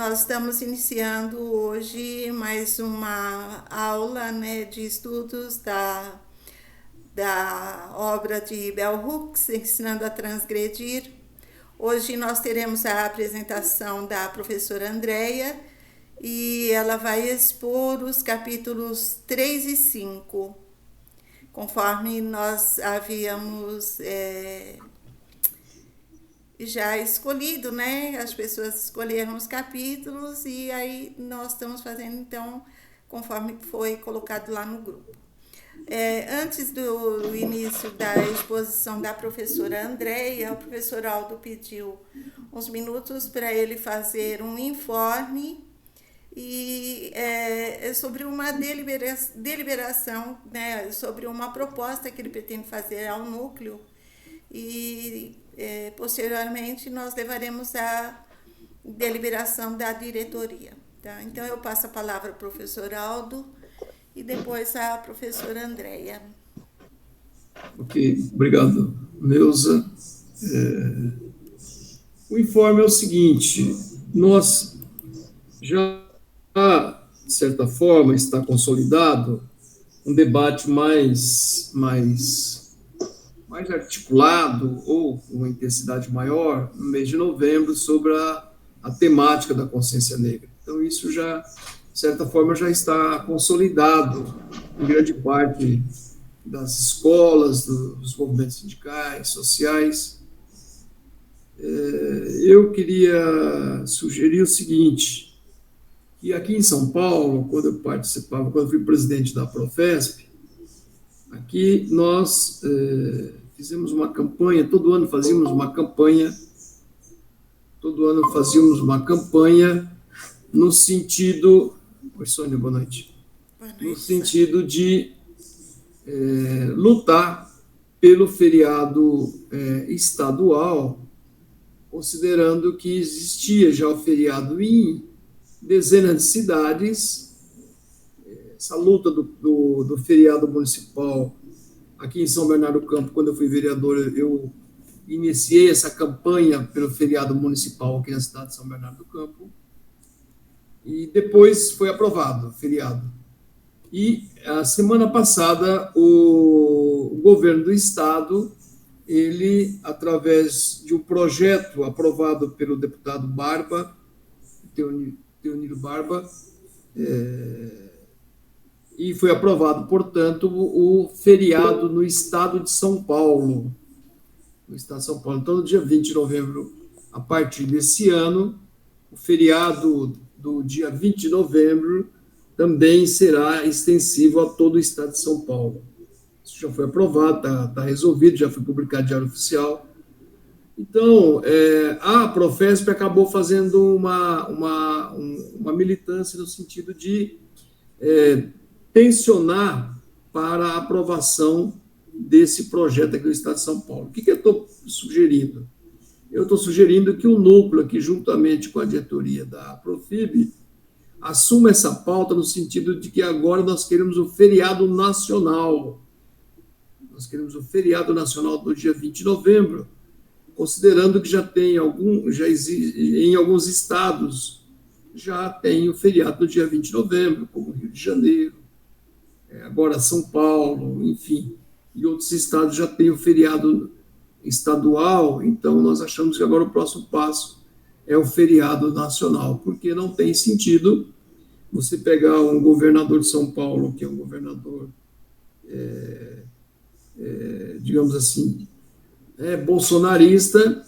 Nós estamos iniciando hoje mais uma aula, né, de estudos da obra de Bell Hooks, Ensinando a Transgredir. Hoje nós teremos a apresentação da professora Andréia e ela vai expor os capítulos 3 e 5, conforme nós havíamos já escolhido, né? As pessoas escolheram os capítulos e aí nós estamos fazendo então conforme foi colocado lá no grupo. Antes do início da exposição da professora Andréia, o professor Aldo pediu uns minutos para ele fazer um informe e sobre uma deliberação, né, sobre uma proposta que ele pretende fazer ao núcleo e posteriormente nós levaremos a deliberação da diretoria. Tá? Então eu passo a palavra ao professor Aldo e depois à professora Andréia. Ok, obrigado, Neuza. O informe é o seguinte: nós já, de certa forma, está consolidado um debate mais articulado ou com uma intensidade maior no mês de novembro sobre a temática da consciência negra. Então, isso já, de certa forma, já está consolidado em grande parte das escolas, dos movimentos sindicais, sociais. Eu queria sugerir o seguinte, que aqui em São Paulo, quando eu fui presidente da Profesp, aqui nós fizemos uma campanha, todo ano fazíamos uma campanha no sentido... Oi, Sônia, boa noite. Boa noite. No sentido de lutar pelo feriado estadual, considerando que existia já o feriado em dezenas de cidades. Essa luta do feriado municipal aqui em São Bernardo do Campo, quando eu fui vereador, eu iniciei essa campanha pelo feriado municipal aqui na cidade de São Bernardo do Campo, e depois foi aprovado o feriado. E a semana passada, o governo do estado, ele, através de um projeto aprovado pelo deputado Barba, Teonilo Barba, e foi aprovado, portanto, o feriado no estado de São Paulo. No estado de São Paulo. Então, no dia 20 de novembro, a partir desse ano, o feriado do dia 20 de novembro também será extensivo a todo o estado de São Paulo. Isso já foi aprovado, está resolvido, já foi publicado no Diário Oficial. Então, a Profesp acabou fazendo uma militância no sentido de tensionar para a aprovação desse projeto aqui do Estado de São Paulo. O que eu estou sugerindo? Eu estou sugerindo que o núcleo, aqui, juntamente com a diretoria da Profib, assuma essa pauta no sentido de que agora nós queremos o feriado nacional. Nós queremos o feriado nacional do dia 20 de novembro, considerando que em alguns estados já tem o feriado do dia 20 de novembro, como Rio de Janeiro, agora São Paulo, enfim, e outros estados já têm o feriado estadual. Então nós achamos que agora o próximo passo é o feriado nacional, porque não tem sentido você pegar um governador de São Paulo, que é um governador, digamos assim, bolsonarista,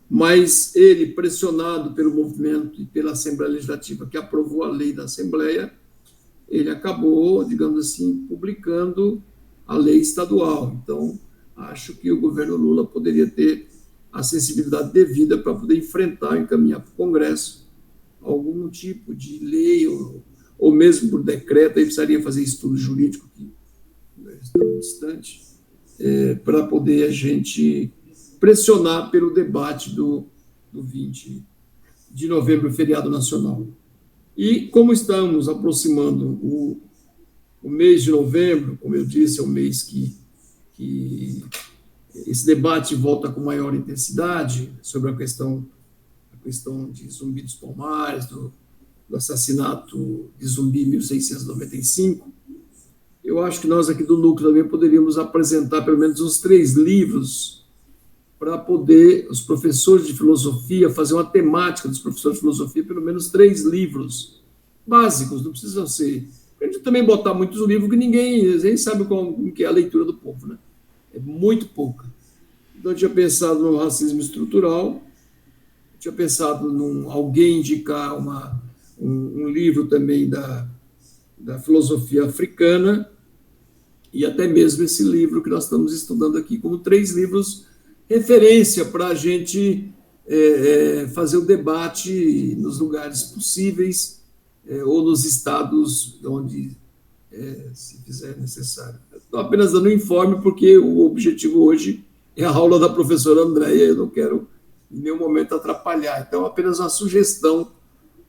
mas ele, pressionado pelo movimento e pela Assembleia Legislativa, que aprovou a lei da Assembleia, ele acabou, digamos assim, publicando a lei estadual. Então, acho que o governo Lula poderia ter a sensibilidade devida para poder enfrentar e encaminhar para o Congresso algum tipo de lei ou mesmo por decreto. Aí precisaria fazer estudo jurídico, que está muito distante, para poder a gente pressionar pelo debate do 20 de novembro, feriado nacional. E como estamos aproximando o mês de novembro, como eu disse, é um mês que esse debate volta com maior intensidade sobre a questão questão de Zumbi dos Palmares, do assassinato de Zumbi em 1695, eu acho que nós aqui do Núcleo também poderíamos apresentar pelo menos uns 3 livros para poder os professores de filosofia fazer uma temática dos professores de filosofia, pelo menos 3 livros básicos, não precisam ser. A gente também botar muitos livros que ninguém sabe como que é a leitura do povo, né? É muito pouca. Então, eu tinha pensado no racismo estrutural, tinha pensado em alguém indicar um livro também da filosofia africana, e até mesmo esse livro que nós estamos estudando aqui, como 3 livros referência para a gente fazer o debate nos lugares possíveis ou nos estados onde se fizer necessário. Estou apenas dando informe, porque o objetivo hoje é a aula da professora Andréia, eu não quero em nenhum momento atrapalhar. Então, apenas uma sugestão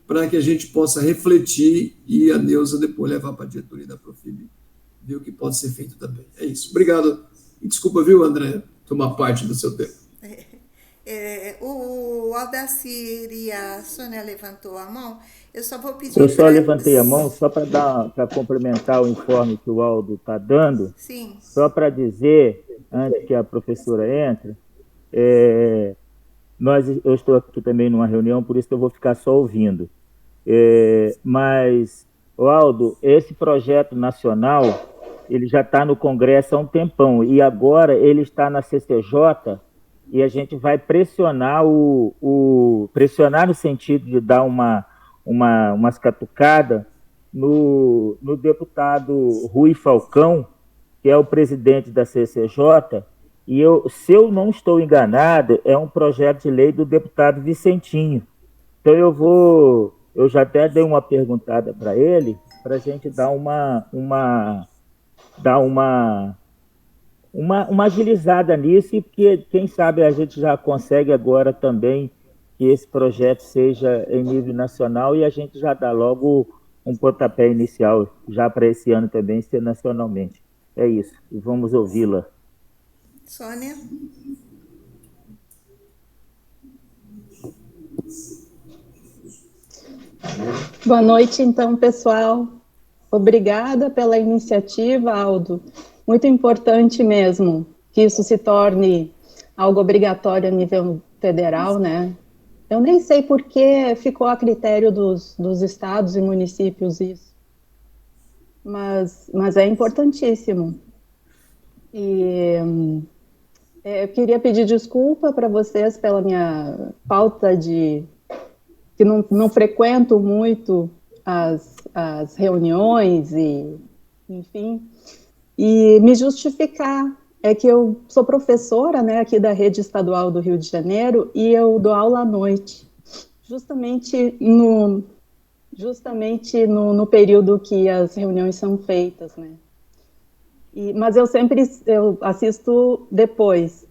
para que a gente possa refletir e a Neuza depois levar para a diretoria da Profib, ver o que pode ser feito também. É isso. Obrigado. E desculpa, viu, André, tomar parte do seu tempo. O Aldacir e a Sônia levantou a mão. Eu só vou pedir. Eu só levantei a mão só para complementar o informe que o Aldo está dando. Sim. Só para dizer, antes que a professora entre, eu estou aqui também numa reunião, por isso que eu vou ficar só ouvindo. Mas, Aldo, esse projeto nacional, ele já está no Congresso há um tempão, e agora ele está na CCJ, e a gente vai pressionar pressionar no sentido de dar umas catucadas no deputado Rui Falcão, que é o presidente da CCJ, e se eu não estou enganado, é um projeto de lei do deputado Vicentinho. Então eu já até dei uma perguntada para ele, para a gente dar uma agilizada nisso, e porque, quem sabe, a gente já consegue agora também que esse projeto seja em nível nacional, e a gente já dá logo um pontapé inicial, já para esse ano também ser nacionalmente. É isso, e vamos ouvi-la. Sônia? Boa noite, então, pessoal. Obrigada pela iniciativa, Aldo. Muito importante mesmo que isso se torne algo obrigatório a nível federal, né? Eu nem sei por que ficou a critério dos estados e municípios isso, mas é importantíssimo. E eu queria pedir desculpa para vocês pela minha falta que não frequento muito as reuniões e, enfim, e me justificar. É que eu sou professora, né, aqui da Rede Estadual do Rio de Janeiro, e eu dou aula à noite, justamente no período que as reuniões são feitas, né. Mas eu assisto depois.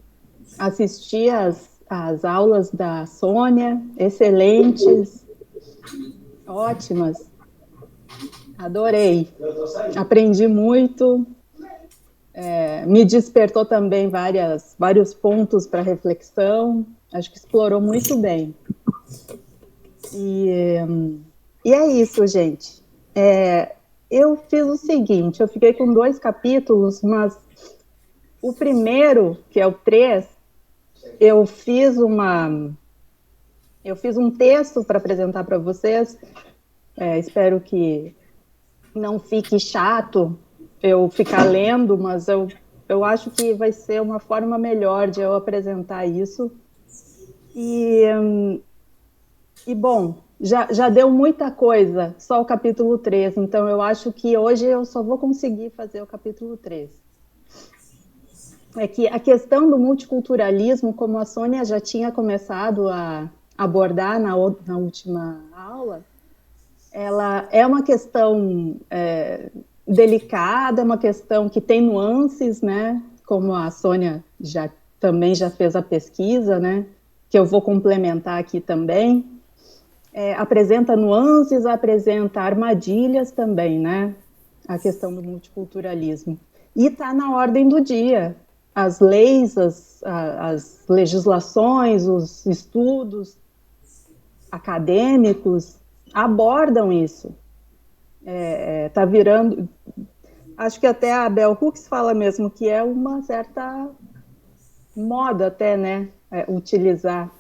Assisti as aulas da Sônia, excelentes, ótimas, adorei, aprendi muito. Me despertou também vários pontos para reflexão, acho que explorou muito bem. E é isso, gente. Eu fiz o seguinte, eu fiquei com 2 capítulos, mas o primeiro, que é o 3, eu fiz um texto para apresentar para vocês, espero que não fique chato eu ficar lendo, mas eu acho que vai ser uma forma melhor de eu apresentar isso. E bom, já deu muita coisa, só o capítulo 3, então eu acho que hoje eu só vou conseguir fazer o capítulo 3. É que a questão do multiculturalismo, como a Sônia já tinha começado a abordar na última aula, ela é uma questão delicada, é uma questão que tem nuances, né? Como a Sônia também já fez a pesquisa, né? Que eu vou complementar aqui também. Apresenta nuances, apresenta armadilhas também, né? A questão do multiculturalismo. E está na ordem do dia. As leis, as legislações, os estudos acadêmicos abordam isso. Tá virando... Acho que até a Bell Hooks fala mesmo que é uma certa moda até, né, utilizar.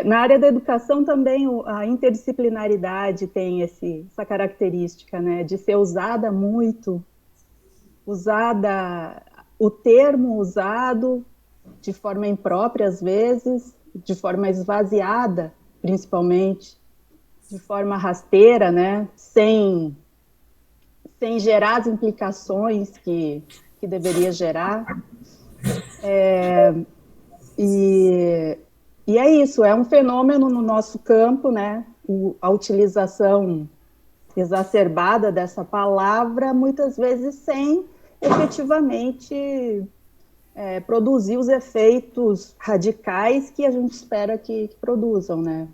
Na área da educação também a interdisciplinaridade tem essa característica, né, de ser usada muito, o termo usado de forma imprópria às vezes, de forma esvaziada, principalmente, de forma rasteira, né, sem gerar as implicações que deveria gerar. E é isso, é um fenômeno no nosso campo, né? A utilização exacerbada dessa palavra, muitas vezes sem efetivamente produzir os efeitos radicais que a gente espera que produzam, né?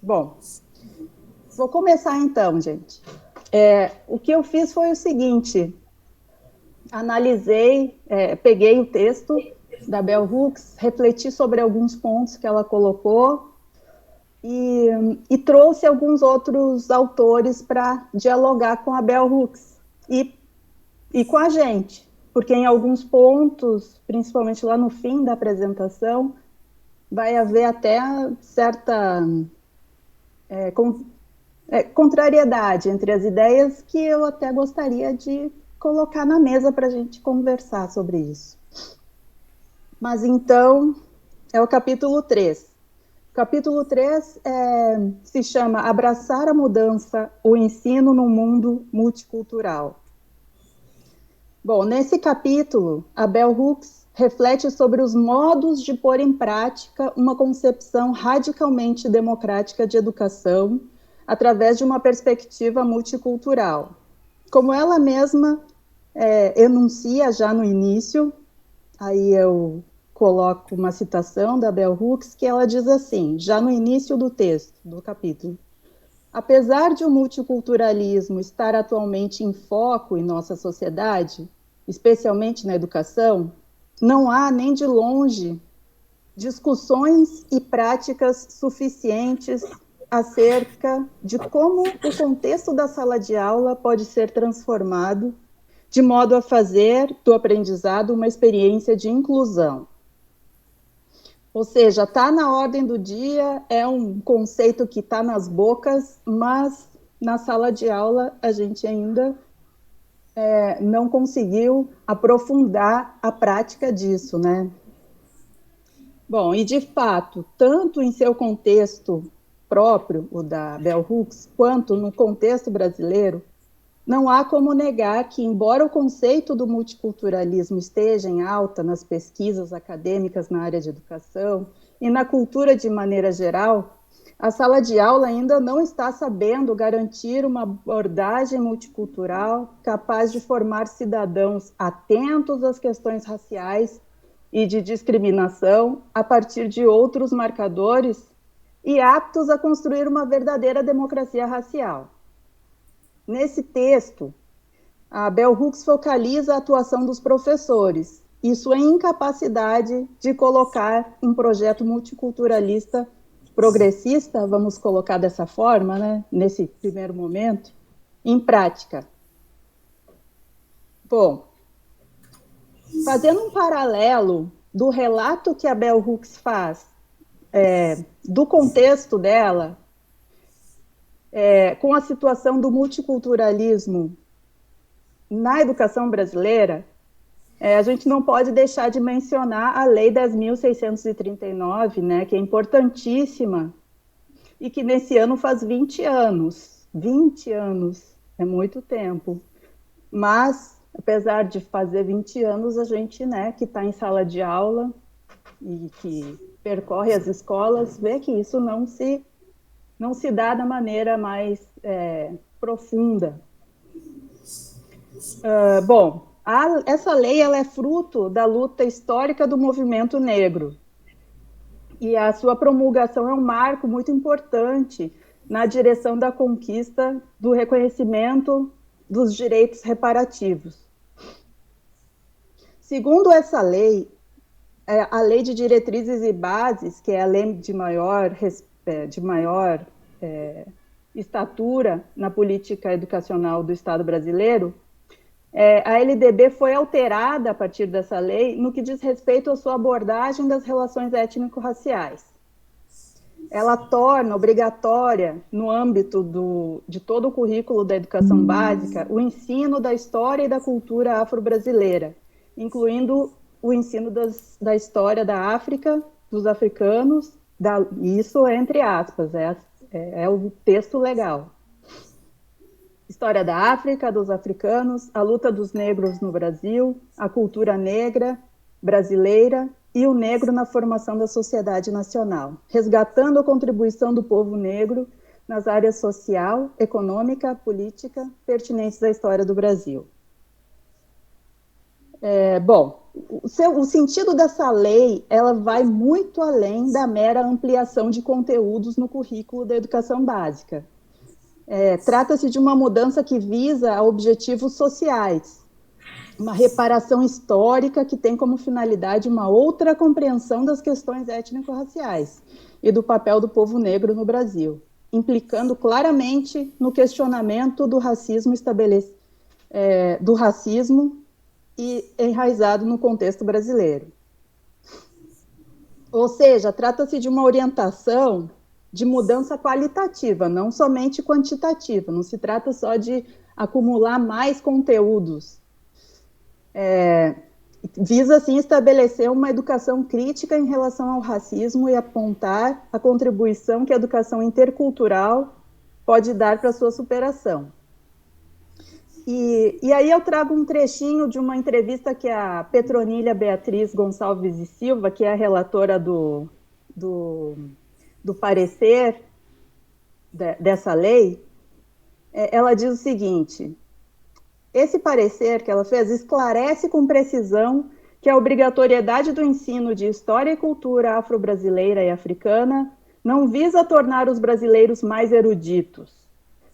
Bom, vou começar então, gente. O que eu fiz foi o seguinte: analisei, peguei o texto da Bell Hooks, refleti sobre alguns pontos que ela colocou e trouxe alguns outros autores para dialogar com a Bell Hooks e com a gente, porque em alguns pontos, principalmente lá no fim da apresentação, vai haver até certa contrariedade entre as ideias que eu até gostaria de colocar na mesa para a gente conversar sobre isso. Mas então, é o capítulo 3. O capítulo 3 se chama Abraçar a Mudança, o Ensino no Mundo Multicultural. Bom, nesse capítulo, a Bell Hooks reflete sobre os modos de pôr em prática uma concepção radicalmente democrática de educação através de uma perspectiva multicultural. Como ela mesma enuncia já no início, aí eu coloco uma citação da Bell Hooks, que ela diz assim, já no início do texto, do capítulo: apesar de o multiculturalismo estar atualmente em foco em nossa sociedade, especialmente na educação, não há nem de longe discussões e práticas suficientes acerca de como o contexto da sala de aula pode ser transformado de modo a fazer do aprendizado uma experiência de inclusão. Ou seja, está na ordem do dia, é um conceito que está nas bocas, mas na sala de aula a gente ainda não conseguiu aprofundar a prática disso, né? Bom, e de fato, tanto em seu contexto próprio, o da Bell Hooks, quanto no contexto brasileiro, não há como negar que, embora o conceito do multiculturalismo esteja em alta nas pesquisas acadêmicas na área de educação e na cultura de maneira geral, a sala de aula ainda não está sabendo garantir uma abordagem multicultural capaz de formar cidadãos atentos às questões raciais e de discriminação a partir de outros marcadores e aptos a construir uma verdadeira democracia racial. Nesse texto, a Bell Hooks focaliza a atuação dos professores e sua incapacidade de colocar um projeto multiculturalista progressista, vamos colocar dessa forma, né, nesse primeiro momento, em prática. Bom, fazendo um paralelo do relato que a Bell Hooks faz do contexto dela, com a situação do multiculturalismo na educação brasileira, a gente não pode deixar de mencionar a Lei 10.639, né, que é importantíssima e que nesse ano faz 20 anos. 20 anos é muito tempo. Mas, apesar de fazer 20 anos, a gente, né, que está em sala de aula e que percorre as escolas, vê que isso não se dá da maneira mais profunda. Bom, essa lei ela é fruto da luta histórica do movimento negro. E a sua promulgação é um marco muito importante na direção da conquista do reconhecimento dos direitos reparativos. Segundo essa lei, a Lei de Diretrizes e Bases, que é a lei de maior estatura na política educacional do Estado brasileiro, a LDB foi alterada a partir dessa lei no que diz respeito à sua abordagem das relações étnico-raciais. Ela torna obrigatória, no âmbito de todo o currículo da educação básica, o ensino da história e da cultura afro-brasileira, incluindo o ensino da história da África, dos africanos, isso entre aspas, é o texto legal. História da África, dos africanos, a luta dos negros no Brasil, a cultura negra brasileira e o negro na formação da sociedade nacional, resgatando a contribuição do povo negro nas áreas social, econômica, política, pertinentes à história do Brasil. Bom, o sentido dessa lei, ela vai muito além da mera ampliação de conteúdos no currículo da educação básica. Trata-se de uma mudança que visa a objetivos sociais, uma reparação histórica que tem como finalidade uma outra compreensão das questões étnico-raciais e do papel do povo negro no Brasil, implicando claramente no questionamento do racismo e enraizado no contexto brasileiro. Ou seja, trata-se de uma orientação de mudança qualitativa, não somente quantitativa, não se trata só de acumular mais conteúdos. Visa, assim, estabelecer uma educação crítica em relação ao racismo e apontar a contribuição que a educação intercultural pode dar para a sua superação. E aí eu trago um trechinho de uma entrevista que a Petronília Beatriz Gonçalves e Silva, que é a relatora do parecer dessa lei, ela diz o seguinte: esse parecer que ela fez esclarece com precisão que a obrigatoriedade do ensino de história e cultura afro-brasileira e africana não visa tornar os brasileiros mais eruditos,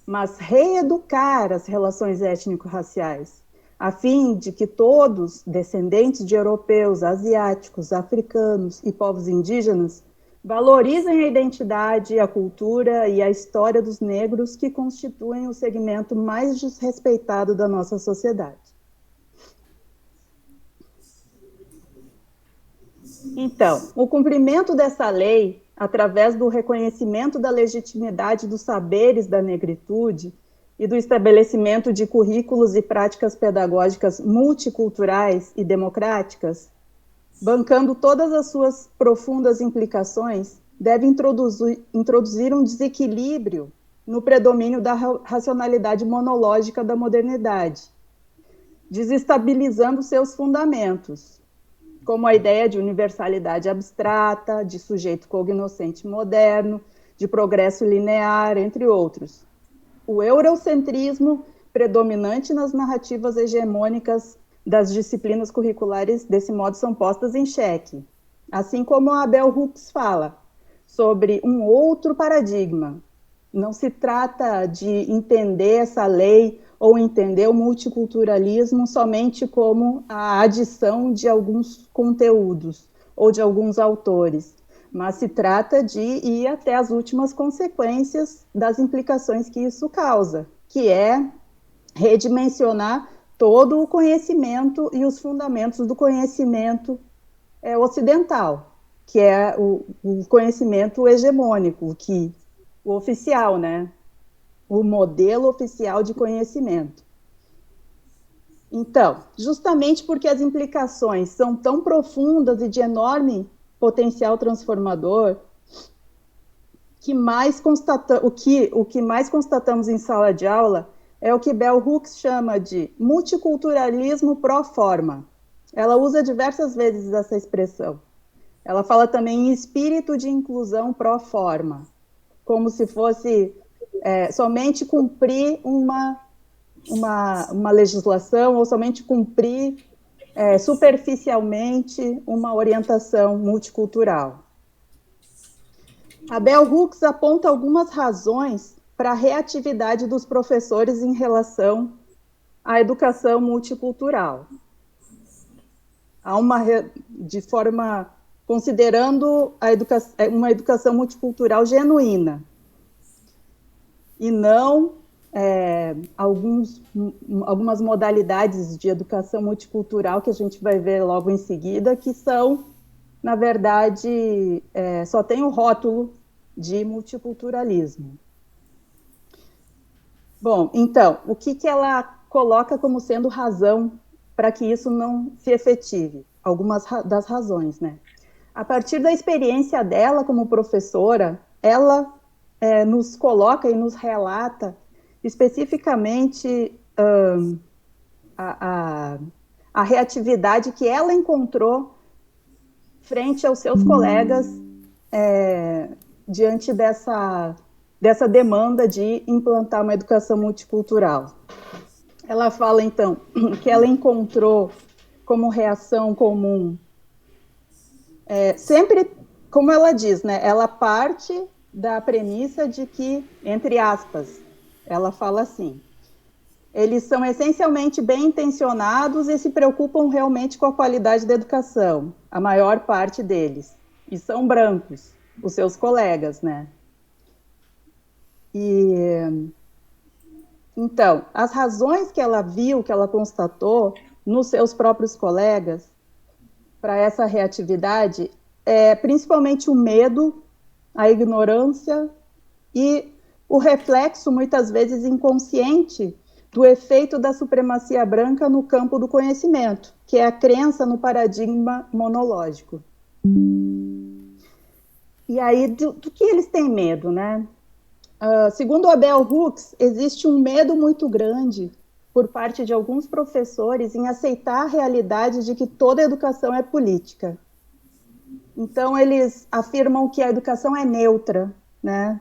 mas reeducar as relações étnico-raciais, a fim de que todos, descendentes de europeus, asiáticos, africanos e povos indígenas, valorizem a identidade, a cultura e a história dos negros que constituem o segmento mais desrespeitado da nossa sociedade. Então, o cumprimento dessa lei, através do reconhecimento da legitimidade dos saberes da negritude e do estabelecimento de currículos e práticas pedagógicas multiculturais e democráticas, bancando todas as suas profundas implicações, deve introduzir um desequilíbrio no predomínio da racionalidade monológica da modernidade, desestabilizando seus fundamentos, como a ideia de universalidade abstrata, de sujeito cognoscente moderno, de progresso linear, entre outros. O eurocentrismo predominante nas narrativas hegemônicas das disciplinas curriculares, desse modo, são postas em xeque. Assim como a Bell Hooks fala sobre um outro paradigma. Não se trata de entender essa lei ou entender o multiculturalismo somente como a adição de alguns conteúdos ou de alguns autores, mas se trata de ir até as últimas consequências das implicações que isso causa, que é redimensionar todo o conhecimento e os fundamentos do conhecimento ocidental, que é o conhecimento hegemônico, o oficial, né? O modelo oficial de conhecimento. Então, justamente porque as implicações são tão profundas e de enorme potencial transformador, o que mais constatamos em sala de aula é o que Bell Hooks chama de multiculturalismo pró forma. Ela usa diversas vezes essa expressão. Ela fala também em espírito de inclusão pró forma, como se fosse somente cumprir uma legislação ou somente cumprir superficialmente uma orientação multicultural. A Bell Hooks aponta algumas razões para a reatividade dos professores em relação à educação multicultural. de forma considerando uma educação multicultural genuína, e não algumas modalidades de educação multicultural que a gente vai ver logo em seguida, que são, na verdade, só tem o rótulo de multiculturalismo. Bom, então, o que ela coloca como sendo razão para que isso não se efetive? Algumas das razões, né? A partir da experiência dela como professora, ela nos coloca e nos relata especificamente a reatividade que ela encontrou frente aos seus colegas diante dessa demanda de implantar uma educação multicultural. Ela fala, então, que ela encontrou como reação comum, sempre, como ela diz, né, ela parte da premissa de que, entre aspas, ela fala assim, eles são essencialmente bem intencionados e se preocupam realmente com a qualidade da educação, a maior parte deles, e são brancos, os seus colegas, né? Então, as razões que ela viu, que ela constatou nos seus próprios colegas para essa reatividade principalmente o medo, a ignorância e o reflexo, muitas vezes inconsciente, do efeito da supremacia branca no campo do conhecimento, que é a crença no paradigma monológico. E aí, do que eles têm medo, né? Segundo a Bell Hooks, existe um medo muito grande por parte de alguns professores em aceitar a realidade de que toda educação é política. Então, eles afirmam que a educação é neutra, né?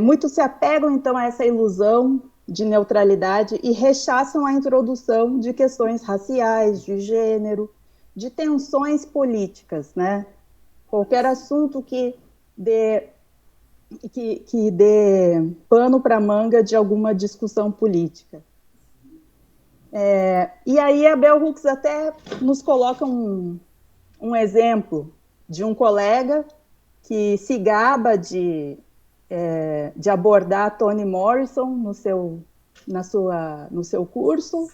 Muitos se apegam, então, a essa ilusão de neutralidade e rechaçam a introdução de questões raciais, de gênero, de tensões políticas, né? Qualquer assunto que dê pano para manga de alguma discussão política. E aí a Bell Hooks até nos coloca um exemplo de um colega que se gaba de abordar Toni Morrison no seu curso,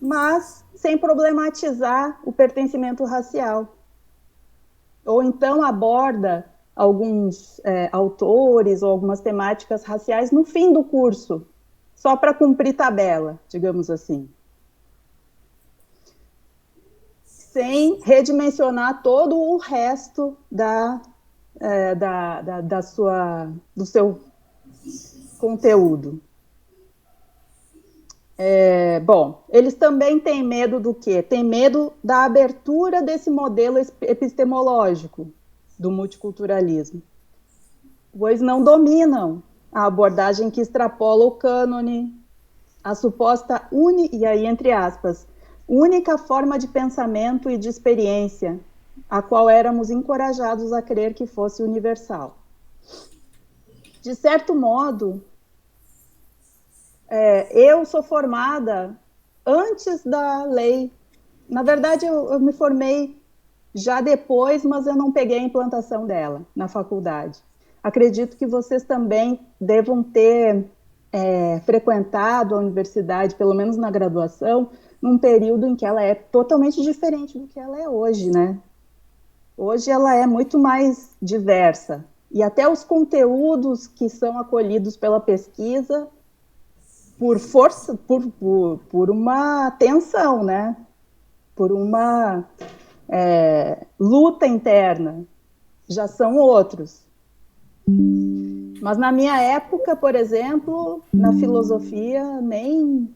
mas sem problematizar o pertencimento racial. Ou então aborda alguns autores ou algumas temáticas raciais no fim do curso, só para cumprir tabela, digamos assim. Sem redimensionar todo o resto do seu conteúdo. Bom, eles também têm medo do quê? Tem medo da abertura desse modelo epistemológico do multiculturalismo, pois não dominam a abordagem que extrapola o cânone, a suposta e aí entre aspas, única forma de pensamento e de experiência, a qual éramos encorajados a crer que fosse universal. De certo modo, eu sou formada antes da lei. Na verdade, eu me formei já depois, mas eu não peguei a implantação dela na faculdade. Acredito que vocês também devam ter frequentado a universidade, pelo menos na graduação, num período em que ela é totalmente diferente do que ela é hoje, né? Hoje ela é muito mais diversa. E até os conteúdos que são acolhidos pela pesquisa, por força, por uma tensão, né? Por uma luta interna, já são outros. Mas na minha época, por exemplo, na filosofia, nem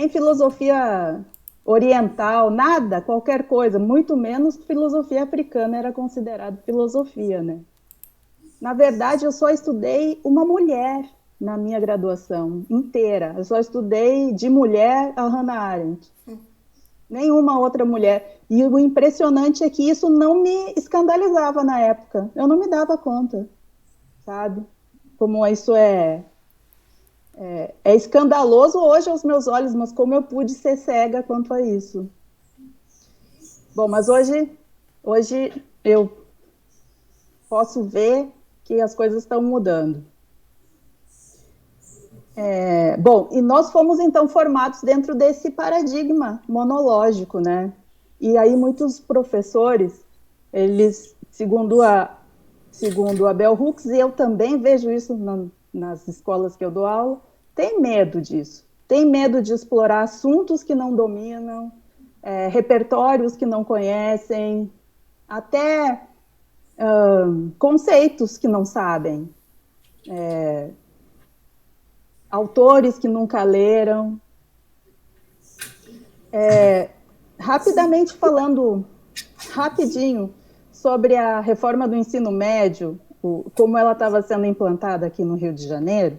filosofia oriental, nada, qualquer coisa, muito menos filosofia africana era considerado filosofia, né? Na verdade, eu só estudei uma mulher na minha graduação inteira. Eu só estudei de mulher a Hannah Arendt. Nenhuma outra mulher. E o impressionante é que isso não me escandalizava na época. Eu não me dava conta, sabe? Como isso é É escandaloso hoje aos meus olhos, mas como eu pude ser cega quanto a isso. Bom, mas hoje eu posso ver que as coisas estão mudando. Bom, e nós fomos então formados dentro desse paradigma monológico, né? E aí muitos professores, eles, segundo a Bell Hooks, e eu também vejo isso nas escolas que eu dou aula, tem medo disso. Tem medo de explorar assuntos que não dominam, repertórios que não conhecem, até conceitos que não sabem, autores que nunca leram. Rapidamente falando, rapidinho, sobre a reforma do ensino médio, como ela estava sendo implantada aqui no Rio de Janeiro,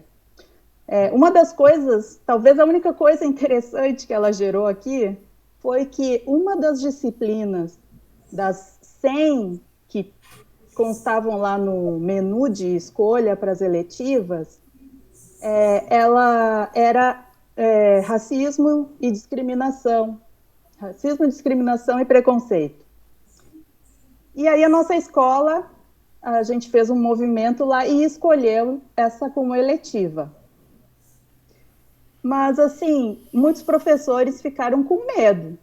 uma das coisas, talvez a única coisa interessante que ela gerou aqui, foi que uma das disciplinas, das 100 que constavam lá no menu de escolha para as eletivas, ela era racismo e discriminação e preconceito. E aí a nossa escola, a gente fez um movimento lá e escolheu essa como eletiva. Mas, assim, muitos professores ficaram com medo.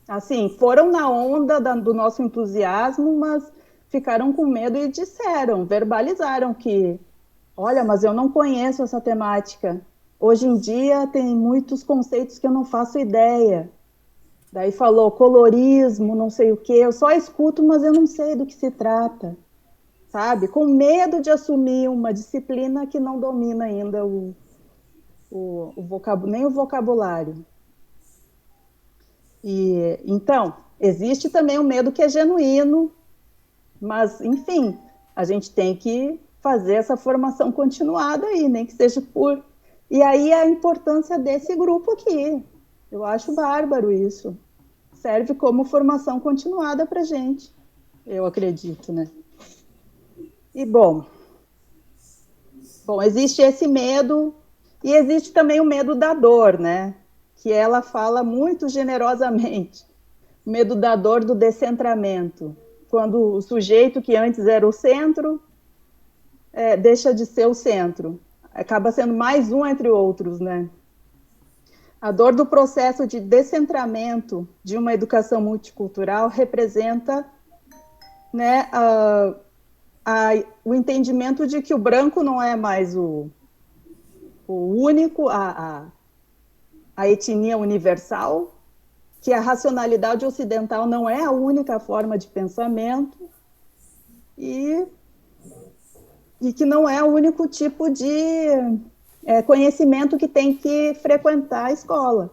Assim, foram na onda do nosso entusiasmo, mas ficaram com medo e disseram, verbalizaram que, olha, mas eu não conheço essa temática. Hoje em dia tem muitos conceitos que eu não faço ideia. Daí falou colorismo, não sei o quê, eu só escuto, mas eu não sei do que se trata. Sabe? Com medo de assumir uma disciplina que não domina ainda nem o vocabulário. E, então, existe também um medo que é genuíno, mas, enfim, a gente tem que fazer essa formação continuada aí, nem que seja por... E aí a importância desse grupo aqui. Eu acho bárbaro isso. Serve como formação continuada para a gente, eu acredito, né? E, bom, existe esse medo, e existe também o medo da dor, né? Que ela fala muito generosamente. O medo da dor do descentramento. Quando o sujeito que antes era o centro, deixa de ser o centro. Acaba sendo mais um entre outros, né? A dor do processo de descentramento de uma educação multicultural representa, né, o entendimento de que o branco não é mais o único, a etnia universal, que a racionalidade ocidental não é a única forma de pensamento e que não é o único tipo de conhecimento que tem que frequentar a escola.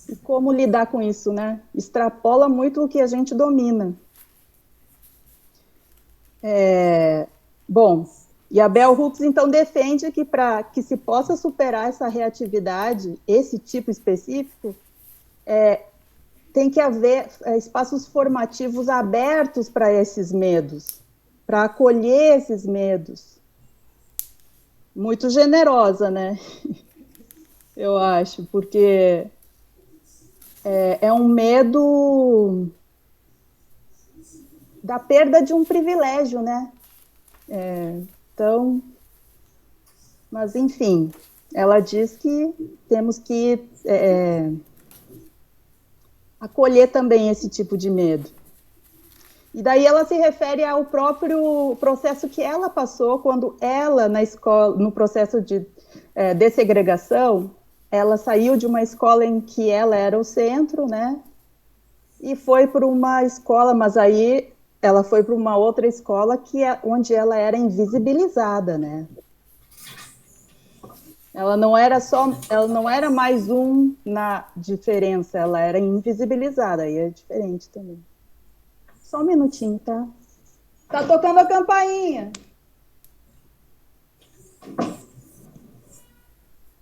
E como lidar com isso, né? Extrapola muito o que a gente domina. Bom, e a Bell Hooks, então, defende que para que se possa superar essa reatividade, esse tipo específico, tem que haver espaços formativos abertos para esses medos, para acolher esses medos. Muito generosa, né? Eu acho, porque é um medo da perda de um privilégio, né? Então, mas enfim, ela diz que temos que acolher também esse tipo de medo. E daí ela se refere ao próprio processo que ela passou quando ela, na escola, no processo de dessegregação, ela saiu de uma escola em que ela era o centro, né? E foi para uma escola, mas aí ela foi para uma outra escola onde ela era invisibilizada, né? Ela não era mais um na diferença, ela era invisibilizada, aí é diferente também. Só um minutinho, tá? Tá tocando a campainha.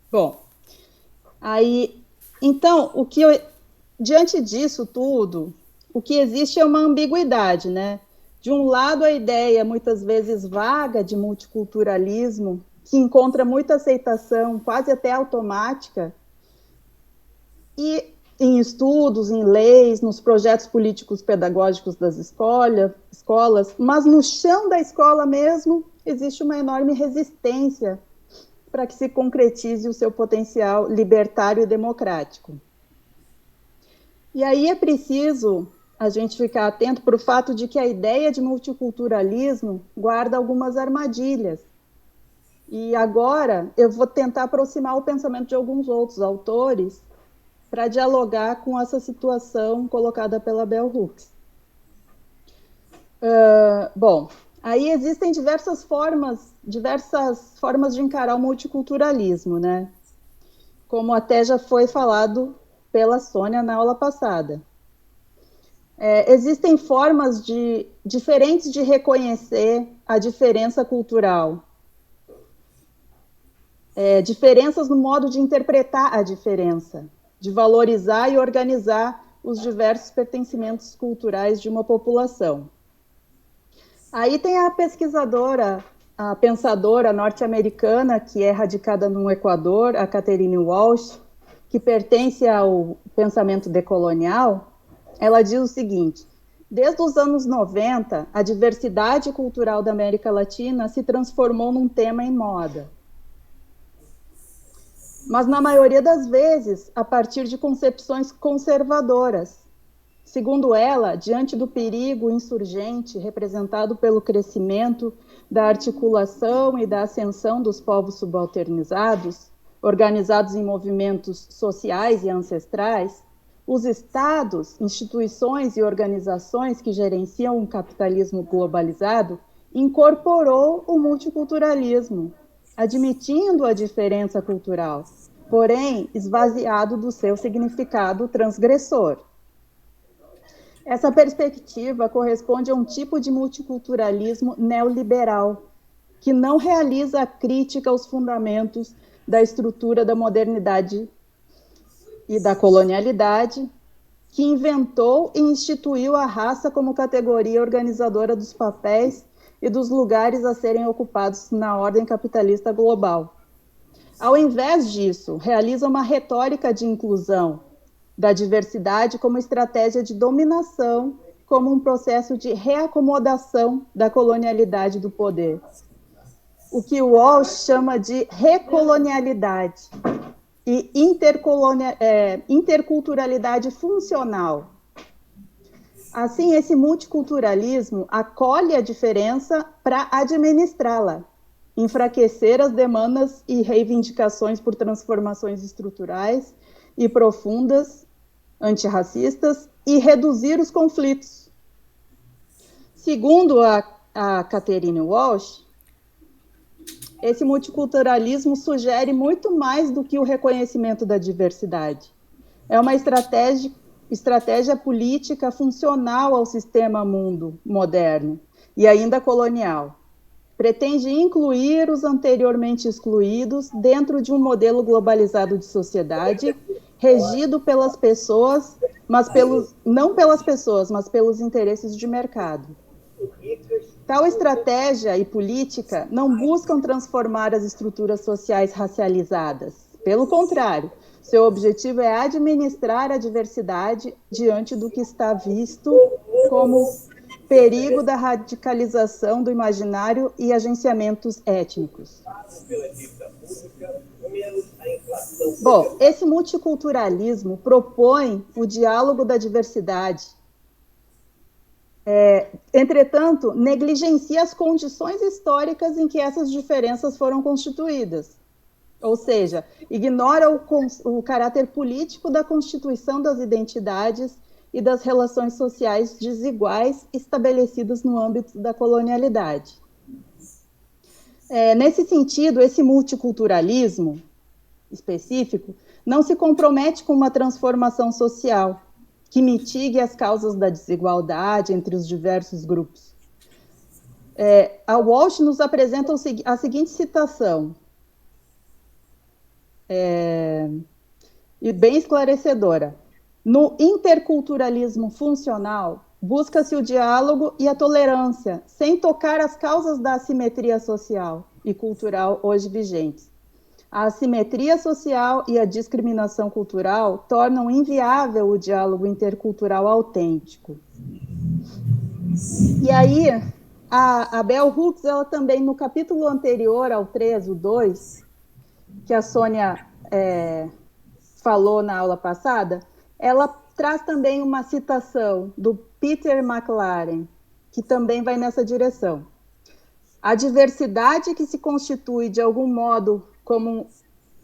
Bom, aí, então, diante disso tudo, o que existe é uma ambiguidade, né? De um lado, a ideia, muitas vezes vaga, de multiculturalismo, que encontra muita aceitação, quase até automática, e em estudos, em leis, nos projetos políticos pedagógicos das escolas, mas no chão da escola mesmo existe uma enorme resistência para que se concretize o seu potencial libertário e democrático. E aí é preciso a gente ficar atento para o fato de que a ideia de multiculturalismo guarda algumas armadilhas. E agora eu vou tentar aproximar o pensamento de alguns outros autores para dialogar com essa situação colocada pela Bell Hooks. Bom, aí existem diversas formas de encarar o multiculturalismo, né? Como até já foi falado pela Sônia na aula passada. Existem formas diferentes de reconhecer a diferença cultural, diferenças no modo de interpretar a diferença, de valorizar e organizar os diversos pertencimentos culturais de uma população. Aí tem a pesquisadora, a pensadora norte-americana, que é radicada no Equador, a Catherine Walsh, que pertence ao pensamento decolonial. Ela diz o seguinte: desde os anos 90, a diversidade cultural da América Latina se transformou num tema em moda. Mas, na maioria das vezes, a partir de concepções conservadoras. Segundo ela, diante do perigo insurgente representado pelo crescimento da articulação e da ascensão dos povos subalternizados, organizados em movimentos sociais e ancestrais, os estados, instituições e organizações que gerenciam um capitalismo globalizado incorporou o multiculturalismo, admitindo a diferença cultural, porém esvaziado do seu significado transgressor. Essa perspectiva corresponde a um tipo de multiculturalismo neoliberal, que não realiza a crítica aos fundamentos da estrutura da modernidade e da colonialidade, que inventou e instituiu a raça como categoria organizadora dos papéis e dos lugares a serem ocupados na ordem capitalista global. Ao invés disso, realiza uma retórica de inclusão da diversidade como estratégia de dominação, como um processo de reacomodação da colonialidade do poder. O que Walsh chama de recolonialidade e interculturalidade funcional. Assim, esse multiculturalismo acolhe a diferença para administrá-la, enfraquecer as demandas e reivindicações por transformações estruturais e profundas, antirracistas, e reduzir os conflitos. Segundo a Catherine Walsh, esse multiculturalismo sugere muito mais do que o reconhecimento da diversidade. É uma estratégia política funcional ao sistema mundo moderno e ainda colonial. Pretende incluir os anteriormente excluídos dentro de um modelo globalizado de sociedade, regido pelas pessoas, não pelas pessoas, mas pelos interesses de mercado. Tal estratégia e política não buscam transformar as estruturas sociais racializadas. Pelo contrário, seu objetivo é administrar a diversidade diante do que está visto como perigo da radicalização do imaginário e agenciamentos étnicos. Bom, esse multiculturalismo propõe o diálogo da diversidade. Entretanto, negligencia as condições históricas em que essas diferenças foram constituídas. Ou seja, ignora o caráter político da constituição das identidades e das relações sociais desiguais estabelecidas no âmbito da colonialidade. Nesse sentido, esse multiculturalismo específico não se compromete com uma transformação social que mitigue as causas da desigualdade entre os diversos grupos. A Walsh nos apresenta a seguinte citação, e bem esclarecedora. No interculturalismo funcional, busca-se o diálogo e a tolerância, sem tocar as causas da assimetria social. e cultural hoje vigentes. A assimetria social e a discriminação cultural tornam inviável o diálogo intercultural autêntico. E aí, a Bell Hooks, ela também, no capítulo anterior ao 3, o 2, que a Sônia falou na aula passada, ela traz também uma citação do Peter McLaren, que também vai nessa direção. A diversidade que se constitui, de algum modo, como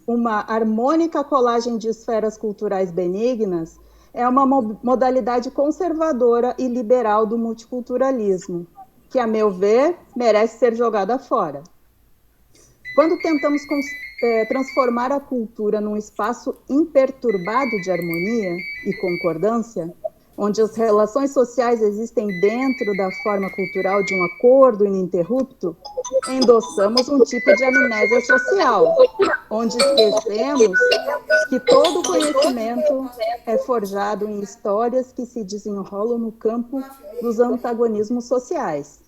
uma harmônica colagem de esferas culturais benignas, é uma modalidade conservadora e liberal do multiculturalismo, que, a meu ver, merece ser jogada fora. Quando tentamos transformar a cultura num espaço imperturbado de harmonia e concordância, onde as relações sociais existem dentro da forma cultural de um acordo ininterrupto, endossamos um tipo de amnésia social, onde esquecemos que todo conhecimento é forjado em histórias que se desenrolam no campo dos antagonismos sociais.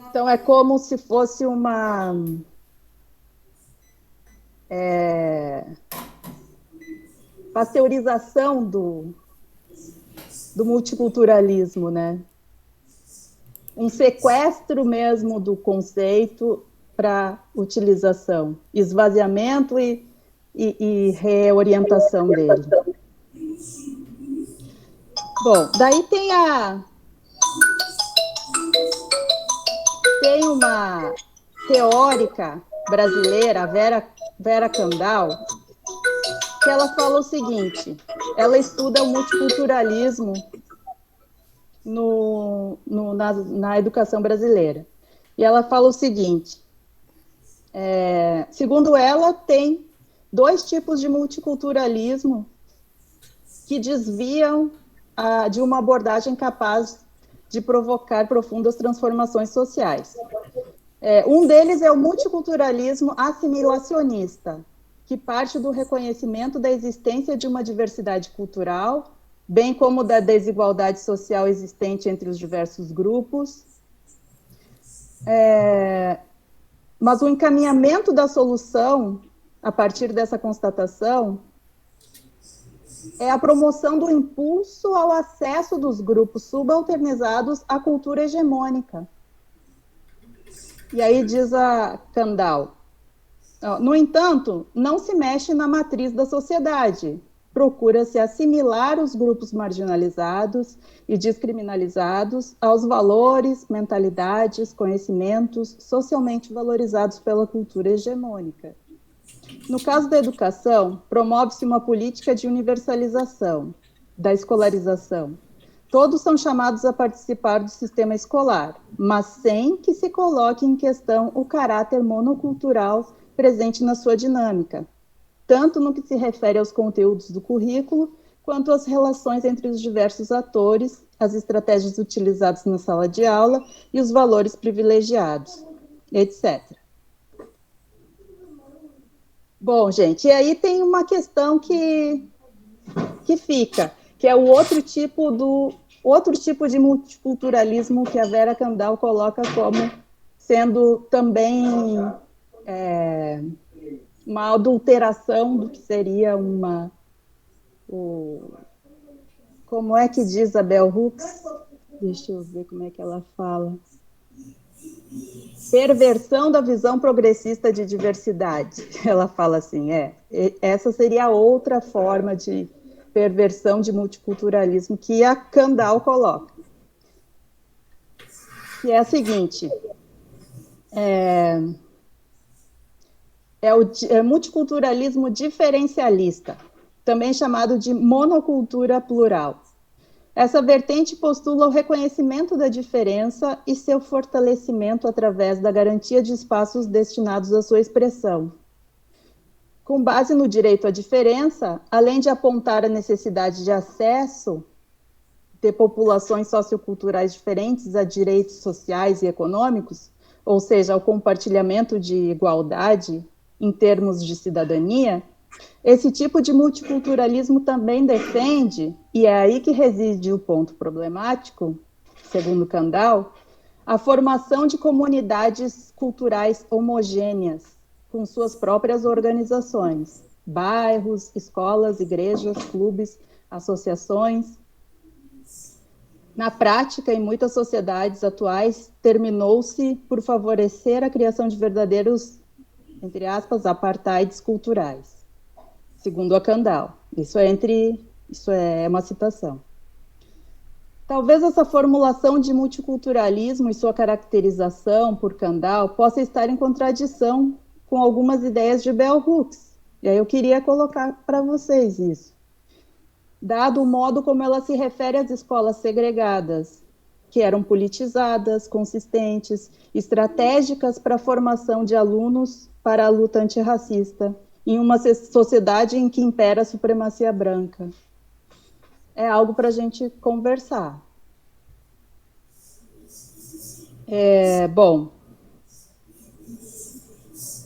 Então, é como se fosse uma pasteurização do multiculturalismo, né? Um sequestro mesmo do conceito para utilização, esvaziamento e reorientação dele. Bom, daí tem uma teórica brasileira, a Vera Kandal, que ela fala o seguinte: ela estuda o multiculturalismo na educação brasileira. E ela fala o seguinte, segundo ela, tem 2 tipos de multiculturalismo que desviam de uma abordagem capaz de provocar profundas transformações sociais. Um deles é o multiculturalismo assimilacionista, que parte do reconhecimento da existência de uma diversidade cultural, bem como da desigualdade social existente entre os diversos grupos. Mas o encaminhamento da solução, a partir dessa constatação, é a promoção do impulso ao acesso dos grupos subalternizados à cultura hegemônica. E aí diz a Kandal: no entanto, não se mexe na matriz da sociedade, procura-se assimilar os grupos marginalizados e descriminalizados aos valores, mentalidades, conhecimentos socialmente valorizados pela cultura hegemônica. No caso da educação, promove-se uma política de universalização da escolarização. Todos são chamados a participar do sistema escolar, mas sem que se coloque em questão o caráter monocultural presente na sua dinâmica, tanto no que se refere aos conteúdos do currículo, quanto às relações entre os diversos atores, as estratégias utilizadas na sala de aula e os valores privilegiados, etc. Bom, gente, e aí tem uma questão que fica, que é o outro tipo de multiculturalismo que a Vera Kandal coloca como sendo também uma adulteração do que seria como é que diz a Bell Hooks? Deixa eu ver como é que ela fala. Perversão da visão progressista de diversidade. Ela fala assim, essa seria outra forma de perversão de multiculturalismo que a Kandal coloca. Que é a seguinte, o multiculturalismo diferencialista, também chamado de monocultura plural. Essa vertente postula o reconhecimento da diferença e seu fortalecimento através da garantia de espaços destinados à sua expressão. Com base no direito à diferença, além de apontar a necessidade de acesso de populações socioculturais diferentes a direitos sociais e econômicos, ou seja, ao compartilhamento de igualdade em termos de cidadania, esse tipo de multiculturalismo também defende, e é aí que reside o ponto problemático, segundo Kandal, a formação de comunidades culturais homogêneas, com suas próprias organizações, bairros, escolas, igrejas, clubes, associações. Na prática, em muitas sociedades atuais, terminou-se por favorecer a criação de verdadeiros, entre aspas, apartheids culturais, segundo a Kandel. Isso é uma citação. Talvez essa formulação de multiculturalismo e sua caracterização por Kandel possa estar em contradição com algumas ideias de Bell Hooks. E aí eu queria colocar para vocês isso. Dado o modo como ela se refere às escolas segregadas, que eram politizadas, consistentes, estratégicas para a formação de alunos para a luta antirracista, em uma sociedade em que impera a supremacia branca. É algo para a gente conversar. Bom,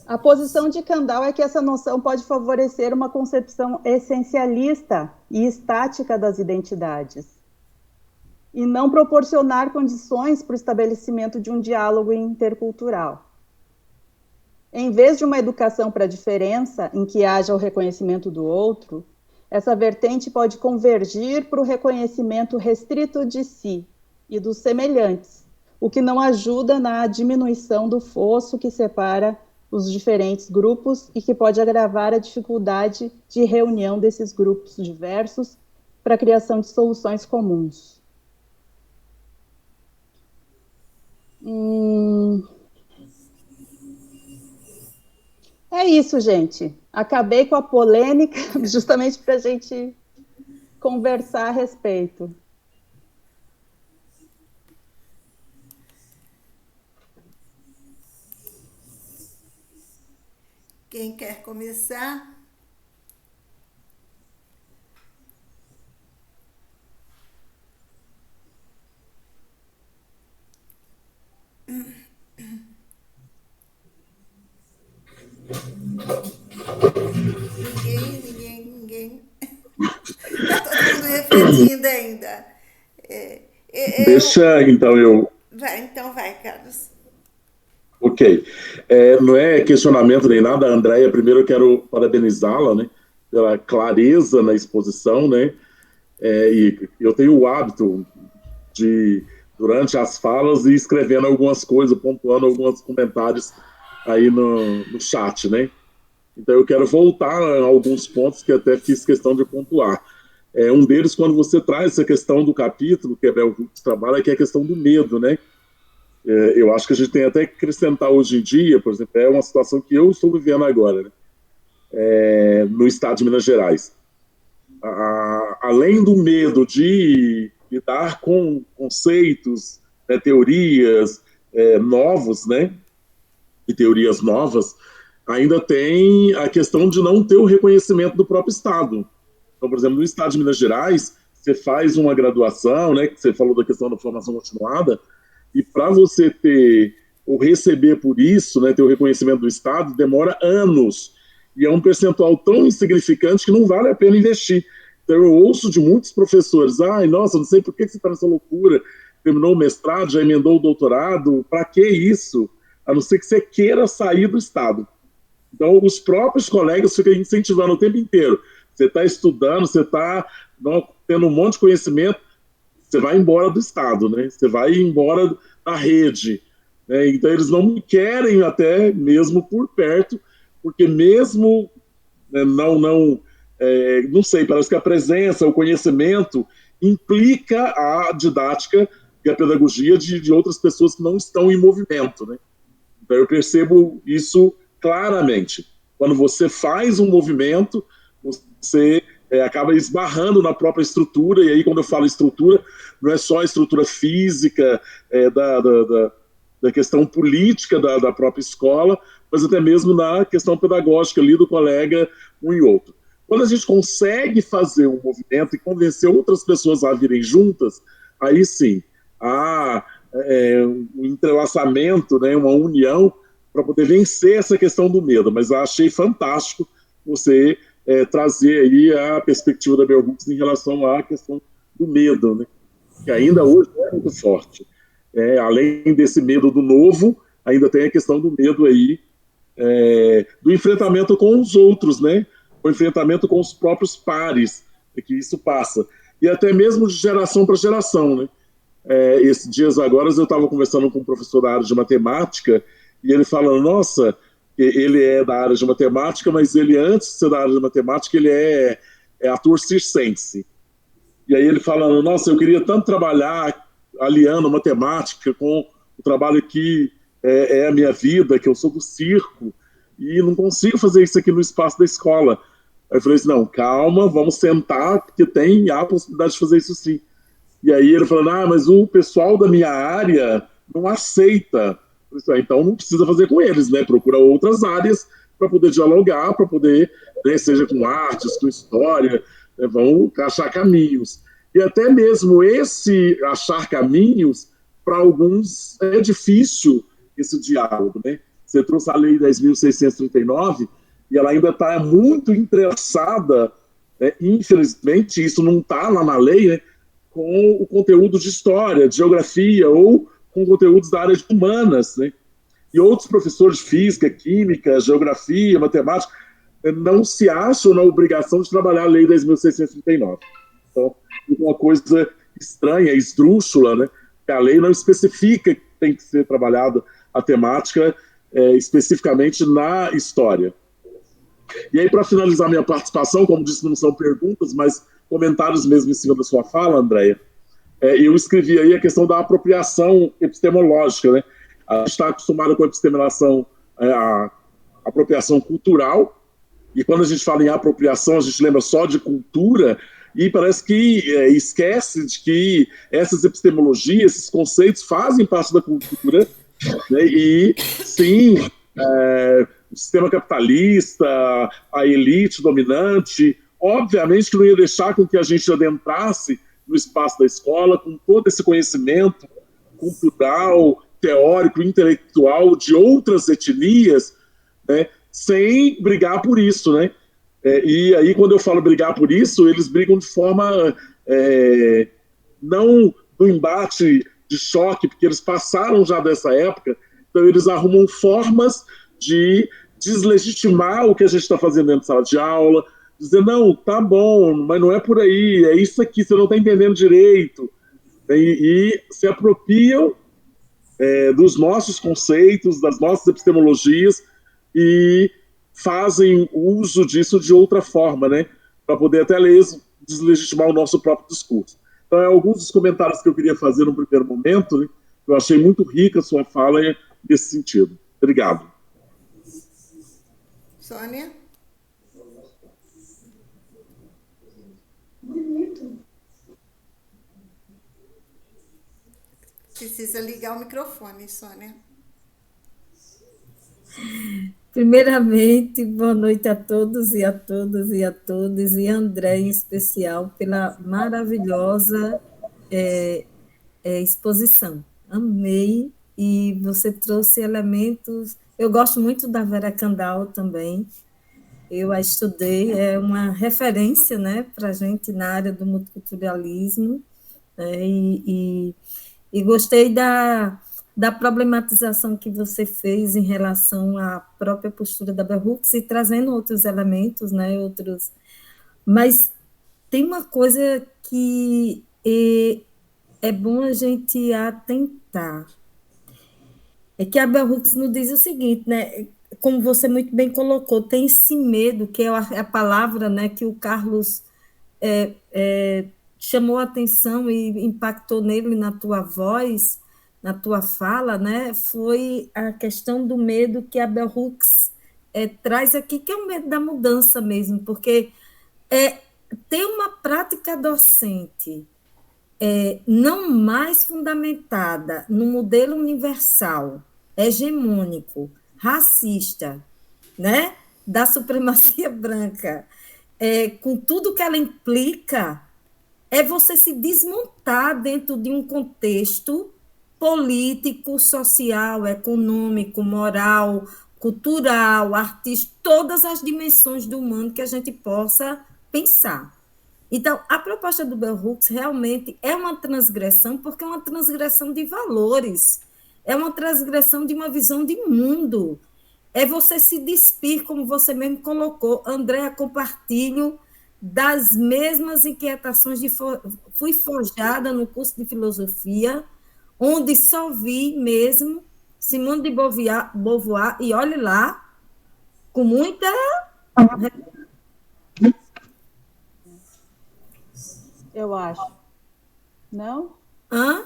a posição de Kandel é que essa noção pode favorecer uma concepção essencialista e estática das identidades, e não proporcionar condições para o estabelecimento de um diálogo intercultural. Em vez de uma educação para a diferença, em que haja o reconhecimento do outro, essa vertente pode convergir para o reconhecimento restrito de si e dos semelhantes, o que não ajuda na diminuição do fosso que separa os diferentes grupos e que pode agravar a dificuldade de reunião desses grupos diversos para a criação de soluções comuns. É isso, gente. Acabei com a polêmica, justamente para a gente conversar a respeito. Quem quer começar? Ninguém. Está todo mundo refletindo ainda. Deixa, então, eu... Vai, Carlos. Ok. Não é questionamento nem nada, Andréia. Primeiro eu quero parabenizá-la, né, pela clareza na exposição, né, e eu tenho o hábito de, durante as falas, ir escrevendo algumas coisas, pontuando alguns comentários aí no chat, né. Então eu quero voltar a alguns pontos que até fiz questão de pontuar. Um deles, quando você traz essa questão do capítulo, que é Bell Hooks trabalha, que é a questão do medo, né. Eu acho que a gente tem até que acrescentar hoje em dia, por exemplo, é uma situação que eu estou vivendo agora, né? No estado de Minas Gerais. Além do medo de lidar com conceitos, né, teorias novos, né, e teorias novas, ainda tem a questão de não ter o reconhecimento do próprio estado. Então, por exemplo, no estado de Minas Gerais, você faz uma graduação, né, que você falou da questão da formação continuada, e para você ter ou receber por isso, né, ter o reconhecimento do Estado, demora anos. E é um percentual tão insignificante que não vale a pena investir. Então eu ouço de muitos professores, nossa, não sei por que você está nessa loucura, terminou o mestrado, já emendou o doutorado, para que isso? A não ser que você queira sair do Estado. Então os próprios colegas ficam incentivando o tempo inteiro. Você está estudando, você está tendo um monte de conhecimento, você vai embora do Estado, né? Você vai embora da rede, né? Então eles não me querem até mesmo por perto, porque mesmo, né, não sei, parece que a presença, o conhecimento implica a didática e a pedagogia de outras pessoas que não estão em movimento, né? Então eu percebo isso claramente. Quando você faz um movimento, você acaba esbarrando na própria estrutura, e aí quando eu falo estrutura, não é só a estrutura física da questão política da própria escola, mas até mesmo na questão pedagógica ali do colega um e outro. Quando a gente consegue fazer um movimento e convencer outras pessoas a virem juntas, aí sim, há um entrelaçamento, né, uma união para poder vencer essa questão do medo. Mas eu achei fantástico você trazer aí a perspectiva da Bell Hooks em relação à questão do medo, né? Que ainda hoje é muito forte. além desse medo do novo, ainda tem a questão do medo aí, do enfrentamento com os outros, né? O enfrentamento com os próprios pares, que isso passa. E até mesmo de geração para geração, né? Esses dias agora eu estava conversando com um professor da área de matemática e ele falando, nossa, ele é da área de matemática, mas ele, antes de ser da área de matemática, ele é ator circense. E aí ele falando, nossa, eu queria tanto trabalhar aliando matemática com o trabalho que é a minha vida, que eu sou do circo, e não consigo fazer isso aqui no espaço da escola. Aí eu falei assim, não, calma, vamos sentar, porque há a possibilidade de fazer isso sim. E aí ele falando, mas o pessoal da minha área não aceita. Eu falei, então não precisa fazer com eles, né? Procura outras áreas para poder dialogar, para poder, né, seja com artes, com história, né, vão achar caminhos. E até mesmo esse achar caminhos, para alguns é difícil esse diálogo, né? Você trouxe a Lei 10.639 e ela ainda está muito entrelaçada, né? Infelizmente, isso não está lá na lei, né? Com o conteúdo de história, de geografia ou com conteúdos da área de humanas, né? E outros professores de física, química, geografia, matemática, não se acham na obrigação de trabalhar a Lei 10.639. Então, uma coisa estranha, esdrúxula, né? Que a lei não especifica que tem que ser trabalhada a temática especificamente na história. E aí, para finalizar minha participação, como disse, não são perguntas, mas comentários mesmo em cima da sua fala, Andréia, eu escrevi aí a questão da apropriação epistemológica, né? A gente está acostumado com a epistemulação, a apropriação cultural, e quando a gente fala em apropriação, a gente lembra só de cultura, e parece que esquece de que essas epistemologias, esses conceitos fazem parte da cultura, né? E, sim, o sistema capitalista, a elite dominante, obviamente que não ia deixar com que a gente adentrasse no espaço da escola com todo esse conhecimento cultural, teórico, intelectual de outras etnias, né, sem brigar por isso, né? E aí, quando eu falo brigar por isso, eles brigam de forma não do embate de choque, porque eles passaram já dessa época, então eles arrumam formas de deslegitimar o que a gente está fazendo dentro da sala de aula, dizer, não, tá bom, mas não é por aí, é isso aqui, você não está entendendo direito. E se apropriam dos nossos conceitos, das nossas epistemologias, e fazem uso disso de outra forma, né? Para poder até deslegitimar o nosso próprio discurso. Então, alguns dos comentários que eu queria fazer no primeiro momento, né? Eu achei muito rica a sua fala nesse sentido. Obrigado. Sônia? Precisa ligar o microfone, Sônia. Primeiramente, boa noite a todos e a todas e a todos, e André em especial, pela maravilhosa exposição. Amei, e você trouxe elementos... Eu gosto muito da Vera Kandal também, eu a estudei, é uma referência, né, para a gente na área do multiculturalismo, né, e gostei da problematização que você fez em relação à própria postura da Bell Hooks e trazendo outros elementos, né, outros... Mas tem uma coisa que é bom a gente atentar, é que a Bell Hooks nos diz o seguinte, né, como você muito bem colocou, tem esse medo, que é a palavra, né, que o Carlos chamou a atenção e impactou nele na tua voz, na tua fala, né, foi a questão do medo que a Bell Hooks traz aqui, que é o medo da mudança mesmo, porque ter uma prática docente não mais fundamentada no modelo universal, hegemônico, racista, né, da supremacia branca, com tudo que ela implica, é você se desmontar dentro de um contexto político, social, econômico, moral, cultural, artístico, todas as dimensões do humano que a gente possa pensar. Então, a proposta do Bell Hooks realmente é uma transgressão, porque é uma transgressão de valores, é uma transgressão de uma visão de mundo. É você se despir, como você mesmo colocou. Andréa, compartilho das mesmas inquietações. Fui forjada no curso de filosofia, onde só vi mesmo Simone de Beauvoir, e olhe lá, com muita... Eu acho. Não? Hã?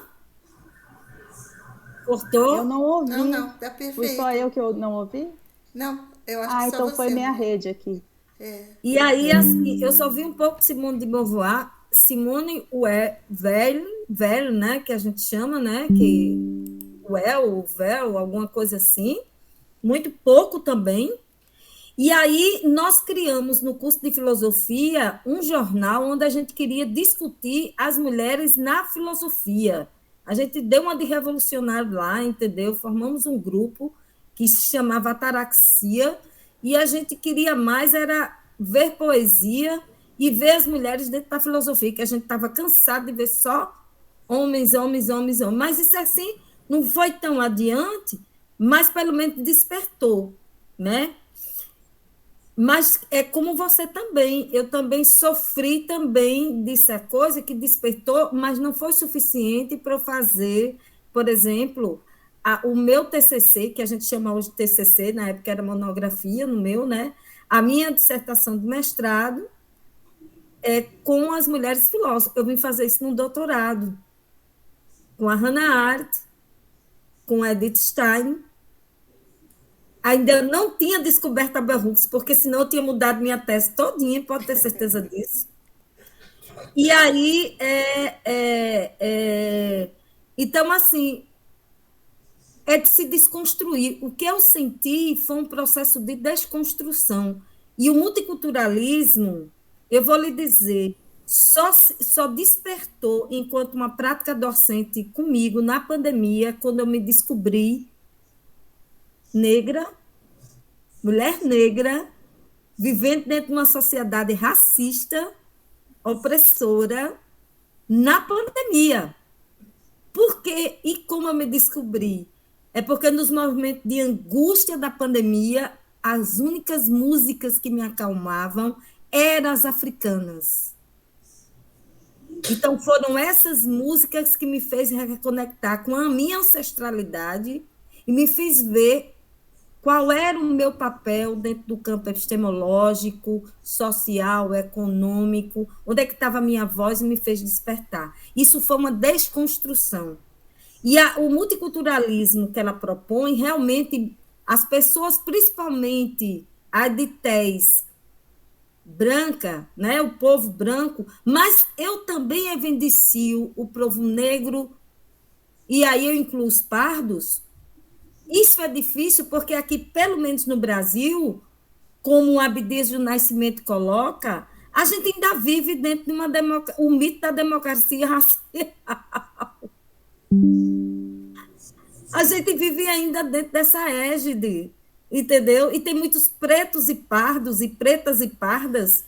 Cortou? Eu não ouvi. Não, tá perfeito. Foi só eu que eu não ouvi? Não, eu acho que só então você. foi minha rede aqui. E aí, assim, eu só vi um pouco de Simone de Beauvoir. Simone velho, né, que a gente chama, né, que véu, alguma coisa assim, muito pouco também. E aí nós criamos no curso de filosofia um jornal onde a gente queria discutir as mulheres na filosofia. A gente deu uma de revolucionário lá, entendeu? Formamos um grupo que se chamava Ataraxia, e a gente queria mais era ver poesia e ver as mulheres dentro da filosofia, que a gente estava cansado de ver só homens. Mas isso assim não foi tão adiante, mas pelo menos despertou, né? Mas é como você também, eu também sofri também dessa coisa que despertou, mas não foi suficiente para eu fazer, por exemplo, o meu TCC, que a gente chama hoje de TCC, na época era monografia no meu, né? A minha dissertação de mestrado é com as mulheres filósofas. Eu vim fazer isso no doutorado, com a Hannah Arendt, com a Edith Stein. Ainda não tinha descoberto a Bell Hooks, porque senão eu tinha mudado minha tese todinha, pode ter certeza disso. E aí, então, assim, é de se desconstruir. O que eu senti foi um processo de desconstrução. E o multiculturalismo, eu vou lhe dizer, só despertou enquanto uma prática docente comigo na pandemia, quando eu me descobri negra, mulher negra, vivendo dentro de uma sociedade racista, opressora, na pandemia. Por quê? E como eu me descobri? É porque nos movimentos de angústia da pandemia, as únicas músicas que me acalmavam eram as africanas. Então, foram essas músicas que me fez reconectar com a minha ancestralidade e me fez ver qual era o meu papel dentro do campo epistemológico, social, econômico, onde é que estava a minha voz e me fez despertar. Isso foi uma desconstrução. E o multiculturalismo que ela propõe, realmente, as pessoas, principalmente a editez branca, né, o povo branco, mas eu também evidencio o povo negro, e aí eu incluo os pardos. Isso é difícil porque aqui, pelo menos no Brasil, como o Abdias do Nascimento coloca, a gente ainda vive dentro de o mito da democracia racial. A gente vive ainda dentro dessa égide, entendeu? E tem muitos pretos e pardos, e pretas e pardas,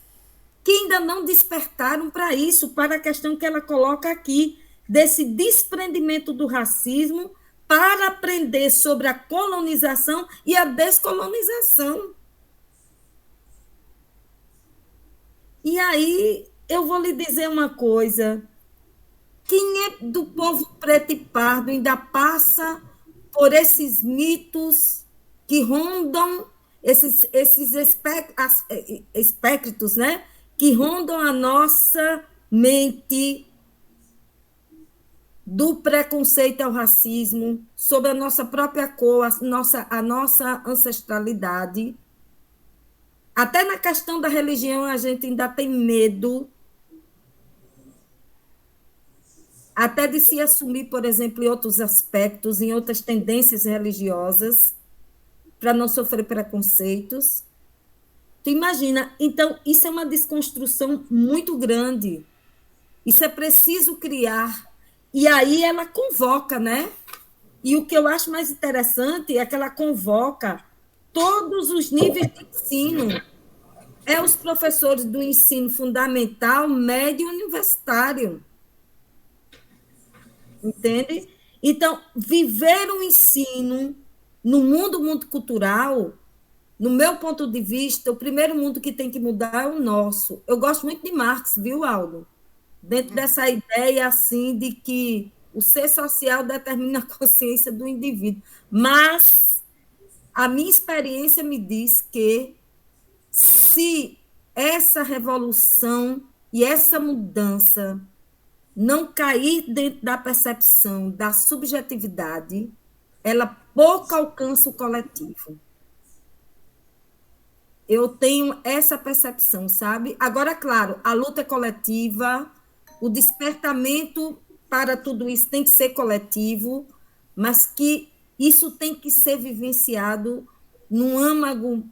que ainda não despertaram para isso, para a questão que ela coloca aqui, desse desprendimento do racismo, para aprender sobre a colonização e a descolonização. E aí, eu vou lhe dizer uma coisa. Quem é do povo preto e pardo ainda passa por esses mitos que rondam, esses espectros, né? Que rondam a nossa mente, do preconceito ao racismo, sobre a nossa própria cor, a nossa ancestralidade. Até na questão da religião, a gente ainda tem medo, até de se assumir, por exemplo, em outros aspectos, em outras tendências religiosas, para não sofrer preconceitos. Tu imagina? Então, isso é uma desconstrução muito grande. Isso é preciso criar. E aí ela convoca, né? E o que eu acho mais interessante é que ela convoca todos os níveis de ensino. é os professores do ensino fundamental, médio e universitário. Entende? Então, viver o ensino no mundo multicultural, no meu ponto de vista, o primeiro mundo que tem que mudar é o nosso. Eu gosto muito de Marx, viu, Aldo? Dentro dessa ideia, assim, de que o ser social determina a consciência do indivíduo. Mas a minha experiência me diz que se essa revolução e essa mudança não cair dentro da percepção da subjetividade, ela pouco alcança o coletivo. Eu tenho essa percepção, sabe? Agora, claro, a luta é coletiva, o despertamento para tudo isso tem que ser coletivo, mas que isso tem que ser vivenciado num âmago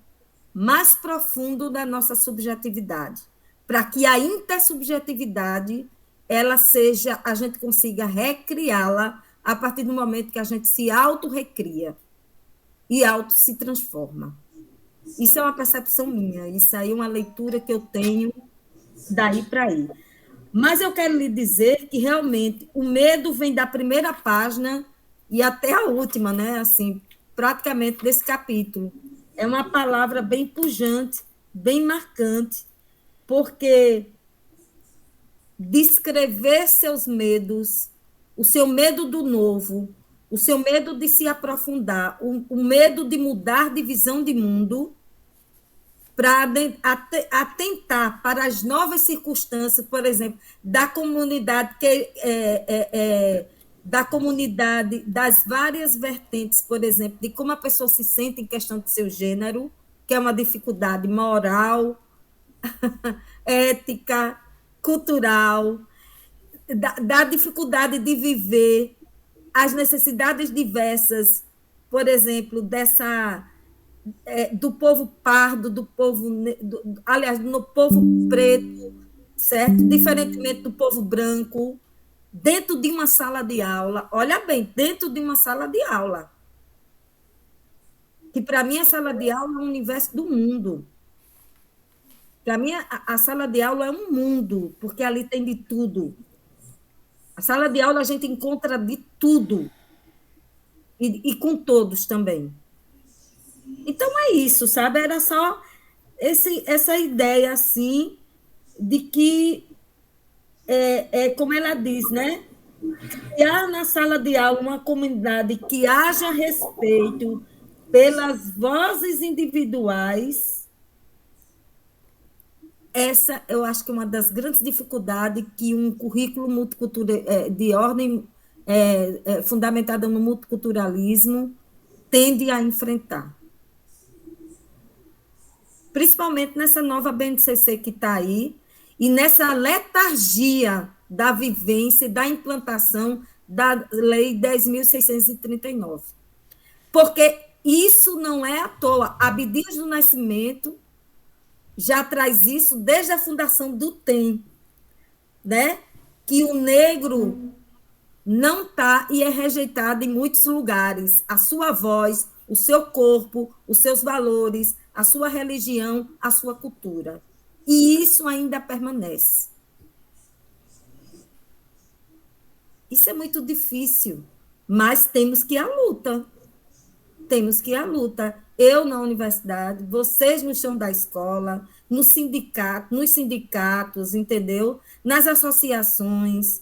mais profundo da nossa subjetividade, para que a intersubjetividade ela seja, a gente consiga recriá-la a partir do momento que a gente se auto-recria e auto se transforma. Isso é uma percepção minha, isso aí é uma leitura que eu tenho daí para aí. Mas eu quero lhe dizer que, realmente, o medo vem da primeira página e até a última, né? Assim, praticamente desse capítulo. É uma palavra bem pujante, bem marcante, porque descrever seus medos, o seu medo do novo, o seu medo de se aprofundar, o medo de mudar de visão de mundo, para atentar para as novas circunstâncias, por exemplo, da comunidade, da comunidade, das várias vertentes, por exemplo, de como a pessoa se sente em questão de seu gênero, que é uma dificuldade moral, ética, cultural, da dificuldade de viver, as necessidades diversas, por exemplo, do povo pardo, do povo, aliás, do povo preto, certo? Diferentemente do povo branco, dentro de uma sala de aula, olha bem, dentro de uma sala de aula, que para mim a sala de aula é um universo do mundo. Para mim a sala de aula é um mundo, porque ali tem de tudo. A sala de aula a gente encontra de tudo, e com todos também. Então, é isso, sabe? Era só essa ideia, assim, de que, como ela diz, né? Criar na sala de aula uma comunidade que haja respeito pelas vozes individuais. Essa, eu acho que é uma das grandes dificuldades que um currículo multicultural, de ordem fundamentada no multiculturalismo tende a enfrentar. Principalmente nessa nova BNCC que está aí, e nessa letargia da vivência e da implantação da Lei 10.639. Porque isso não é à toa. Abdias do Nascimento já traz isso desde a fundação do TEM, né? Que o negro não está e é rejeitado em muitos lugares. A sua voz, o seu corpo, os seus valores, a sua religião, a sua cultura. E isso ainda permanece. Isso é muito difícil, mas temos que ir à luta. Temos que ir à luta. Eu na universidade, vocês no chão da escola, nos sindicatos, entendeu? Nas associações,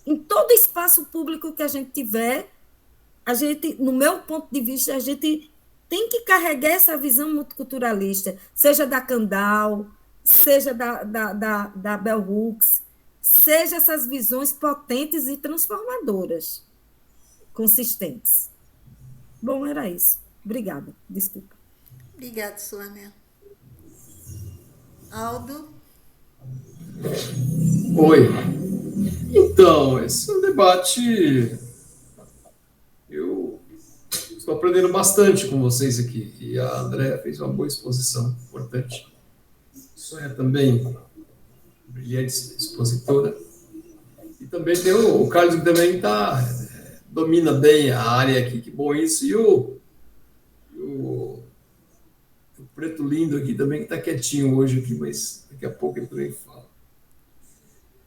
em todo espaço público que a gente tiver, a gente, no meu ponto de vista, a gente tem que carregar essa visão multiculturalista, seja da Candal, seja da Bell Hooks, seja essas visões potentes e transformadoras, consistentes. Bom, era isso. Obrigada. Desculpa. Obrigada, Sônia. Aldo? Oi. Então, esse é um debate... Eu estou aprendendo bastante com vocês aqui. E a Andréa fez uma boa exposição, importante. Sônia também, brilhante expositora. E também tem o Carlos, que também domina bem a área aqui, que bom isso. E o preto lindo aqui também, que está quietinho hoje aqui, mas daqui a pouco ele também fala.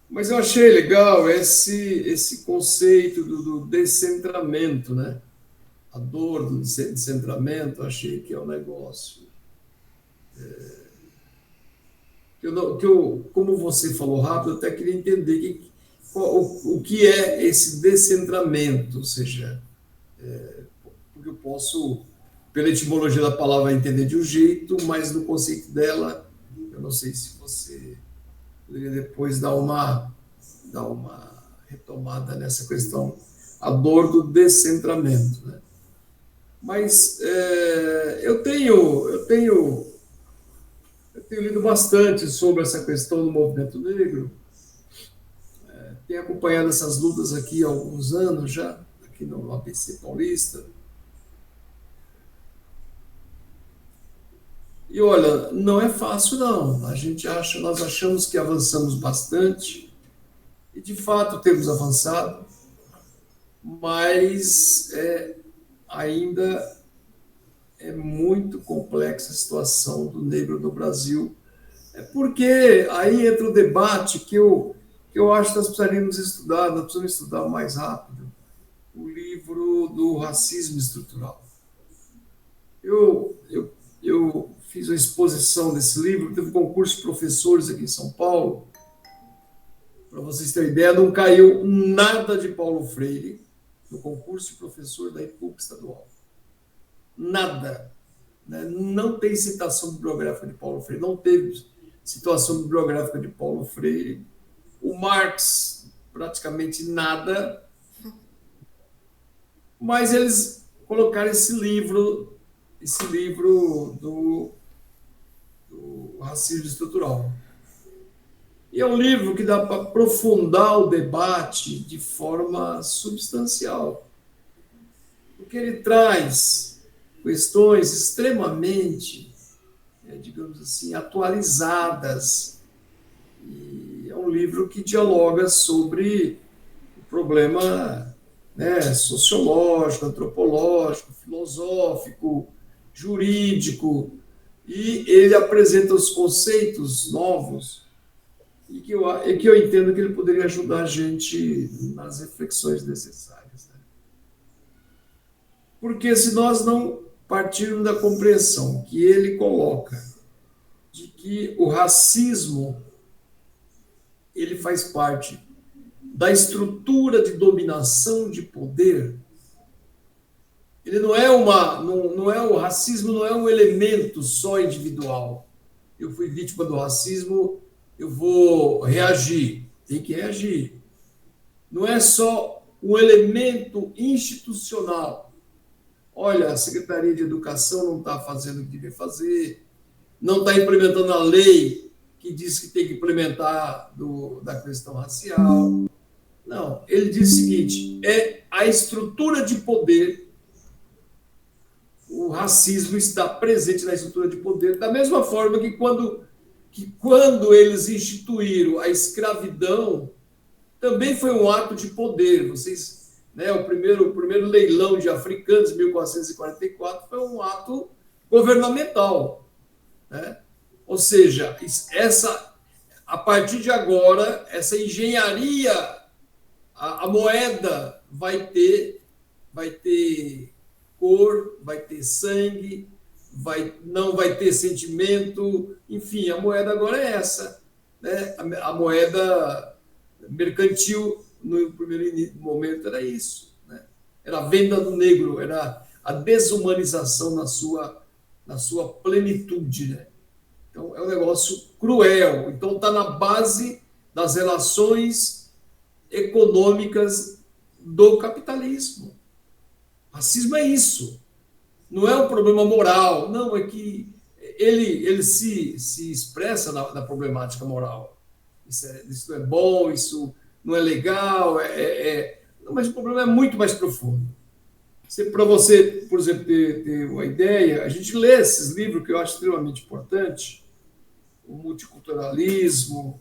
Mas eu achei legal esse conceito do descentramento, né? A dor do descentramento, eu achei que é um negócio. Como você falou rápido, eu até queria entender o que é esse descentramento, ou seja, porque eu posso, pela etimologia da palavra, entender de um jeito, mas no conceito dela, eu não sei se você poderia depois dar uma retomada nessa questão, a dor do descentramento, né? Mas eu tenho lido bastante sobre essa questão do movimento negro, tenho acompanhado essas lutas aqui há alguns anos já, aqui no ABC Paulista. E olha, não é fácil não. Nós achamos que avançamos bastante, e de fato temos avançado, mas ainda é muito complexa a situação do negro no Brasil. Porque aí entra o debate que eu acho que nós precisaríamos estudar, nós precisamos estudar mais rápido, o livro do racismo estrutural. Eu fiz uma exposição desse livro, teve um concurso de professores aqui em São Paulo. Para vocês terem ideia, não caiu nada de Paulo Freire no concurso de professor da República Estadual. Nada. Né? Não tem citação bibliográfica de Paulo Freire, não teve citação bibliográfica de Paulo Freire. O Marx, praticamente nada. Mas eles colocaram esse livro do racismo estrutural. E é um livro que dá para aprofundar o debate de forma substancial, porque ele traz questões extremamente, digamos assim, atualizadas. E é um livro que dialoga sobre o problema, né, sociológico, antropológico, filosófico, jurídico, e ele apresenta os conceitos novos e que eu entendo que ele poderia ajudar a gente nas reflexões necessárias. Né? Porque se nós não partirmos da compreensão que ele coloca de que o racismo ele faz parte da estrutura de dominação de poder, ele não é o racismo não é um elemento só individual. Eu fui vítima do racismo, eu vou reagir. Tem que reagir. Não é só um elemento institucional. Olha, a Secretaria de Educação não está fazendo o que devia fazer, não está implementando a lei que diz que tem que implementar da questão racial. Não, ele diz o seguinte, é a estrutura de poder. O racismo está presente na estrutura de poder, da mesma forma que quando eles instituíram a escravidão, também foi um ato de poder. Vocês, né, o primeiro leilão de africanos, em 1444, foi um ato governamental. Né? Ou seja, a partir de agora, essa engenharia, a moeda vai ter cor, vai ter sangue, não vai ter sentimento, enfim, a moeda agora é essa. Né? A moeda mercantil, no primeiro momento, era isso. Né? Era a venda do negro, era a desumanização na sua plenitude. Né? Então, é um negócio cruel. Então, está na base das relações econômicas do capitalismo. Racismo é isso. Não é um problema moral. Não, é que ele se expressa na problemática moral. Isso não é bom, isso não é legal. Não, mas o problema é muito mais profundo. Para você, por exemplo, ter uma ideia, a gente lê esses livros que eu acho extremamente importante, o multiculturalismo,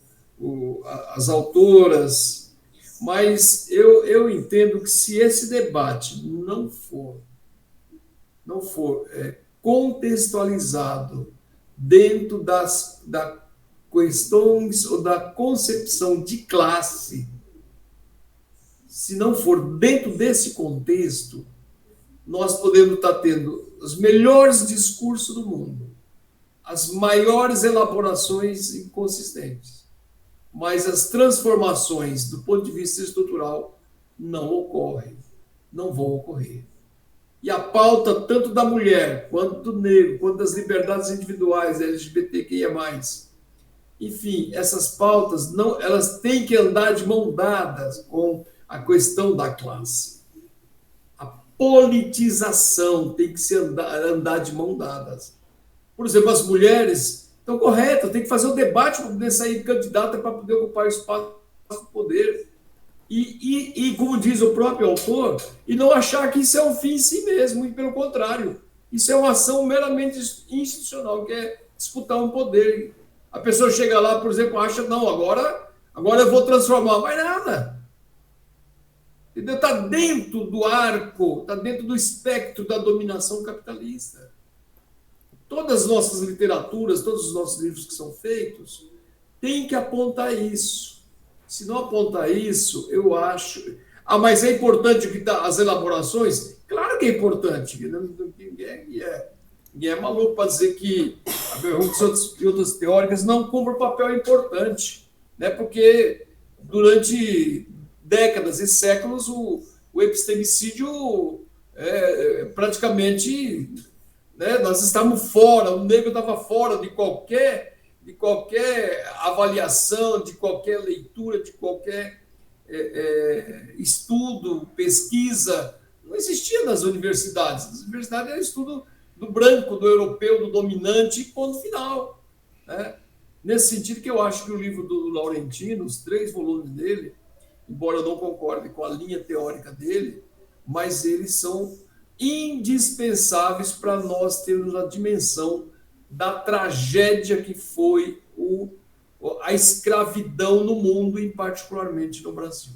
as autoras, mas eu entendo que se esse debate não for contextualizado dentro da questões ou da concepção de classe, se não for dentro desse contexto, nós podemos estar tendo os melhores discursos do mundo, as maiores elaborações inconsistentes, mas as transformações do ponto de vista estrutural não ocorrem, não vão ocorrer. E a pauta tanto da mulher, quanto do negro, quanto das liberdades individuais, LGBTQIA+, enfim, essas pautas, não, elas têm que andar de mão dadas com a questão da classe. A politização tem que andar de mão dadas. Por exemplo, as mulheres estão corretas, tem que fazer o debate para poder sair candidata para poder ocupar o espaço do poder. E, como diz o próprio autor, e não achar que isso é um fim em si mesmo, e pelo contrário, isso é uma ação meramente institucional, que é disputar um poder. A pessoa chega lá, por exemplo, acha, não, agora eu vou transformar, mas nada. Entendeu? Está dentro do arco, está dentro do espectro da dominação capitalista. Todas as nossas literaturas, todos os nossos livros que são feitos, têm que apontar isso. Se não apontar isso, eu acho... mas é importante que as elaborações? Claro que é importante. Ninguém é maluco para dizer que outras teóricas não cumprem um papel importante, né? Porque durante décadas e séculos o epistemicídio praticamente... né, nós estávamos fora, o negro estava fora de qualquer avaliação, de qualquer leitura, de qualquer estudo, pesquisa. Não existia nas universidades. As universidades eram estudo do branco, do europeu, do dominante, ponto final. Né? Nesse sentido que eu acho que o livro do Laurentino, os 3 volumes dele, embora eu não concorde com a linha teórica dele, mas eles são indispensáveis para nós termos a dimensão da tragédia que foi a escravidão no mundo, e particularmente no Brasil.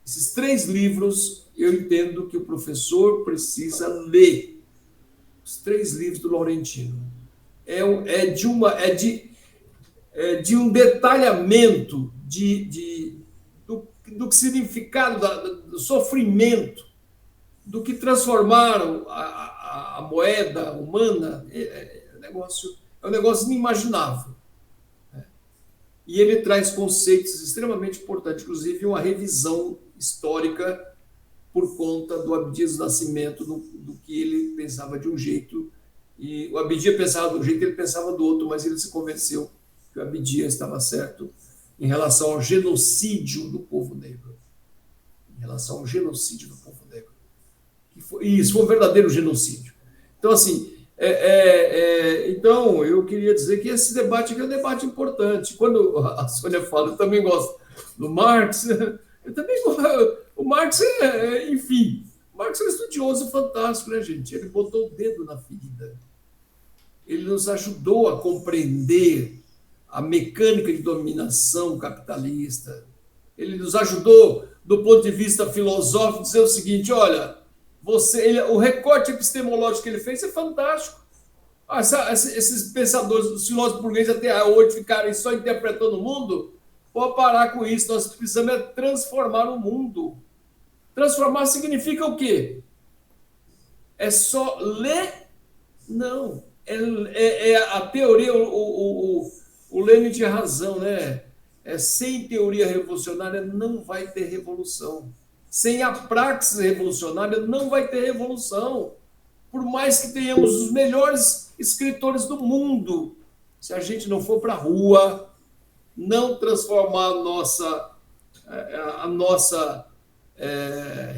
Esses 3 livros, eu entendo que o professor precisa ler. Os 3 livros do Laurentino. De um detalhamento do significado do sofrimento, do que transformaram a moeda humana. É um negócio inimaginável. E ele traz conceitos extremamente importantes, inclusive uma revisão histórica por conta do Abdias do Nascimento, do que ele pensava de um jeito, e o Abdias pensava de um jeito, ele pensava do outro, mas ele se convenceu que o Abdias estava certo em relação ao genocídio do povo negro. Em relação ao genocídio do povo negro. Isso foi um verdadeiro genocídio. Então, assim, então, eu queria dizer que esse debate aqui é um debate importante. Quando a Sônia fala, eu também gosto do Marx, eu também gosto. O Marx enfim, o Marx é um estudioso fantástico, né, gente? Ele botou o dedo na ferida. Ele nos ajudou a compreender a mecânica de dominação capitalista. Ele nos ajudou, do ponto de vista filosófico, a dizer o seguinte: olha, o recorte epistemológico que ele fez é fantástico. Esses pensadores, os filósofos burgueses até hoje ficarem só interpretando o mundo, pode parar com isso. Nós precisamos transformar o mundo. Transformar significa o quê? É só ler? Não. A teoria, o Lenin tinha razão, né? Sem teoria revolucionária não vai ter revolução. Sem a praxis revolucionária não vai ter revolução. Por mais que tenhamos os melhores escritores do mundo, se a gente não for para a rua, não transformar a nossa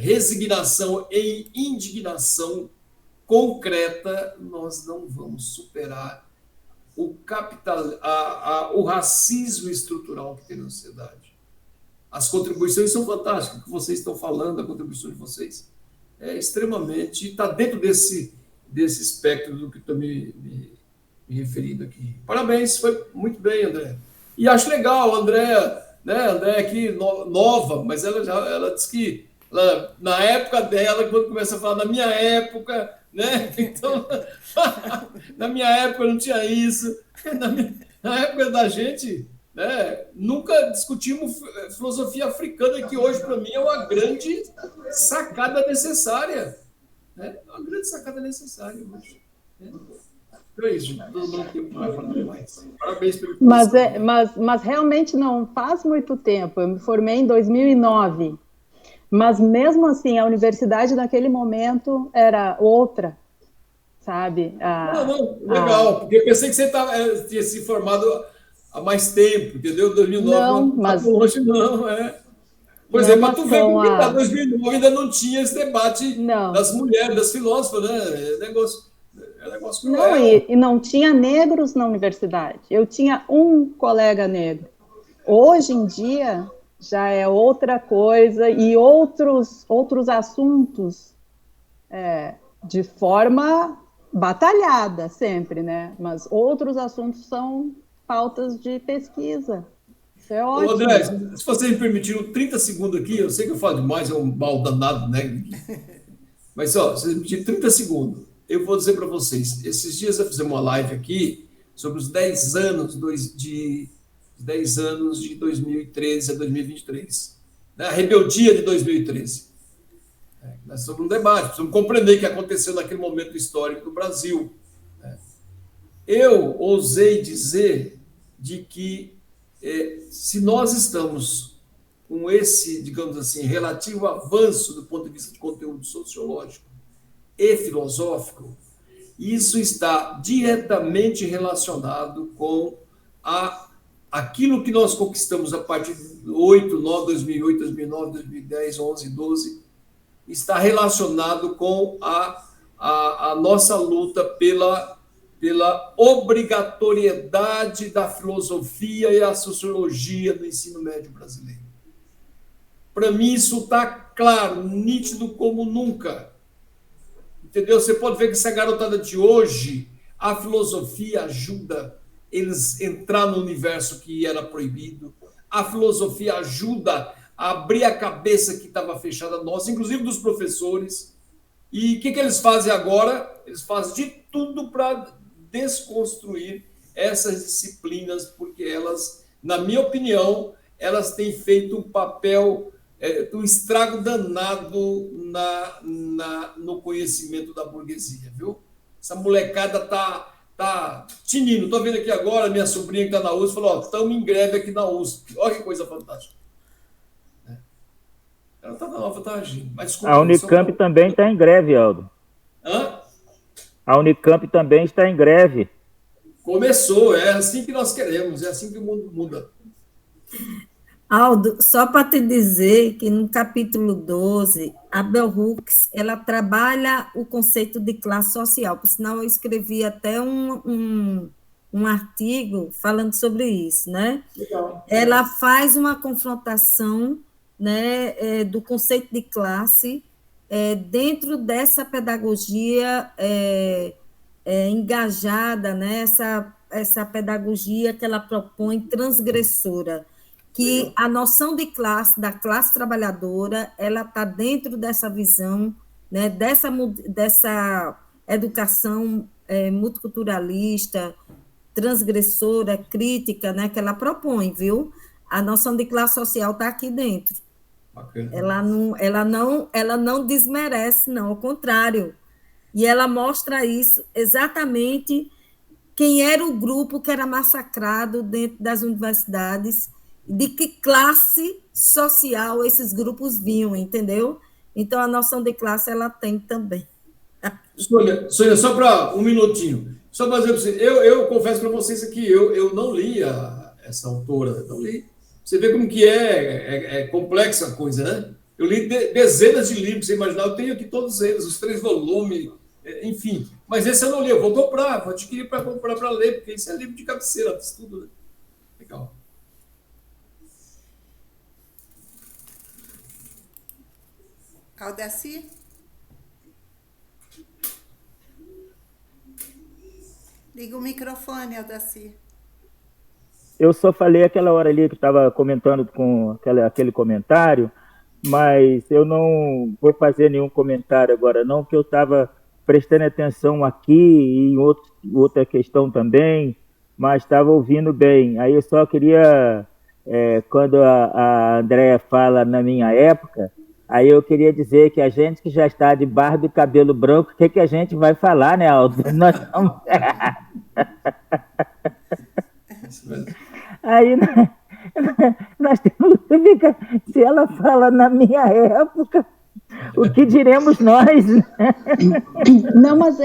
resignação em indignação concreta, nós não vamos superar o racismo estrutural que tem na sociedade. As contribuições são fantásticas, o que vocês estão falando, a contribuição de vocês é extremamente... está dentro desse espectro do que estou me referindo aqui. Parabéns, foi muito bem, André. E acho legal, André aqui, nova, mas ela disse que na época dela, quando começa a falar, na minha época, né? Então, na minha época não tinha isso. Na época da gente, né, nunca discutimos filosofia africana, que hoje, para mim, é uma grande sacada necessária. Né? Uma grande sacada necessária hoje. Né? Então é isso, todo mundo tem para falar mais. Parabéns pelo mas realmente não faz muito tempo. Eu me formei em 2009. Mas mesmo assim, a universidade naquele momento era outra, sabe? Não, legal, porque eu pensei que você tinha se formado há mais tempo, entendeu? 2009 não, não mas tá longe, não, é. Por exemplo, para tu ver como em 2009 ainda não tinha esse debate das mulheres, das filósofas, né? É negócio cruel. Não, e não tinha negros na universidade. Eu tinha um colega negro. Hoje em dia já é outra coisa e outros assuntos de forma batalhada sempre, né? Mas outros assuntos são pautas de pesquisa. Isso é ótimo. Ô, André, se vocês me permitiram 30 segundos aqui, eu sei que eu falo demais, é um mal danado, né? Mas, se vocês me permitirem 30 segundos, eu vou dizer para vocês, esses dias eu fiz uma live aqui sobre os 10 anos de 2013 a 2023, né? A rebeldia de 2013. Nós estamos num debate, precisamos compreender o que aconteceu naquele momento histórico do Brasil. Eu ousei dizer de que se nós estamos com esse, digamos assim, relativo avanço do ponto de vista de conteúdo sociológico e filosófico, isso está diretamente relacionado com aquilo que nós conquistamos a partir de 2008, 2009, 2010, 11, 12, está relacionado com a nossa luta pela obrigatoriedade da filosofia e a sociologia do ensino médio brasileiro. Para mim, isso está claro, nítido como nunca. Entendeu? Você pode ver que essa garotada de hoje, a filosofia ajuda eles a entrar no universo que era proibido. A filosofia ajuda a abrir a cabeça que estava fechada a nós, inclusive dos professores. E o que eles fazem agora? Eles fazem de tudo para desconstruir essas disciplinas, porque elas, na minha opinião, elas têm feito um papel, um estrago danado no conhecimento da burguesia, viu? Essa molecada tá tinindo. Estou vendo aqui agora, minha sobrinha que está na USP, falou, estamos em greve aqui na USP. Olha que coisa fantástica. Ela está na nova, está agindo. Mas, desculpa, a Unicamp também está em greve, Aldo. Hã? A Unicamp também está em greve. Começou, é assim que nós queremos, é assim que o mundo muda. Aldo, só para te dizer que no capítulo 12, a Bell Hooks, ela trabalha o conceito de classe social, por sinal eu escrevi até um artigo falando sobre isso, né? Legal. Ela faz uma confrontação, né, do conceito de classe dentro dessa pedagogia engajada, né, essa pedagogia que ela propõe transgressora, que a noção de classe, da classe trabalhadora, ela está dentro dessa visão, né, dessa educação multiculturalista, transgressora, crítica, né, que ela propõe, viu? A noção de classe social está aqui dentro. Bacana. Ela não desmerece, não, ao contrário. E ela mostra isso exatamente quem era o grupo que era massacrado dentro das universidades, de que classe social esses grupos vinham, entendeu? Então, a noção de classe, ela tem também. Sônia, só para um minutinho. Só para dizer para você, eu confesso para vocês aqui, eu não li essa autora, não li. Você vê como que é complexa a coisa, né? Eu li dezenas de livros, você imaginar, eu tenho aqui todos eles, os 3 volumes, enfim. Mas esse eu não li, eu vou comprar, vou adquirir para comprar para ler, porque isso é livro de cabeceira, tudo, né? Legal. Aldaci? Liga o microfone, Aldaci. Eu só falei aquela hora ali que estava comentando com aquele comentário, mas eu não vou fazer nenhum comentário agora não, porque eu estava prestando atenção aqui e em outra questão também, mas estava ouvindo bem. Aí eu só queria, quando a Andréa fala na minha época, aí eu queria dizer que a gente que já está de barba e cabelo branco, o que a gente vai falar, né, Aldo? Nós estamos... Aí nós temos que ficar... Se ela fala na minha época, o que diremos nós? Não, mas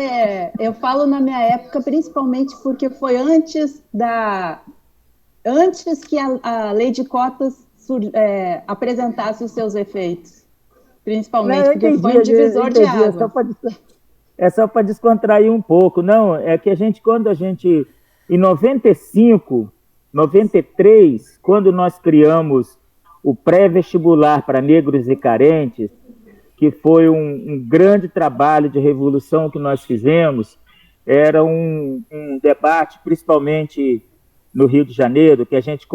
eu falo na minha época principalmente porque foi antes que a lei de cotas apresentasse os seus efeitos. Principalmente Não, porque foi um divisor de água. É só para descontrair um pouco. Não, é que em 95, 93, quando nós criamos o pré-vestibular para negros e carentes, que foi um grande trabalho de revolução que nós fizemos, era um debate, principalmente no Rio de Janeiro, que a gente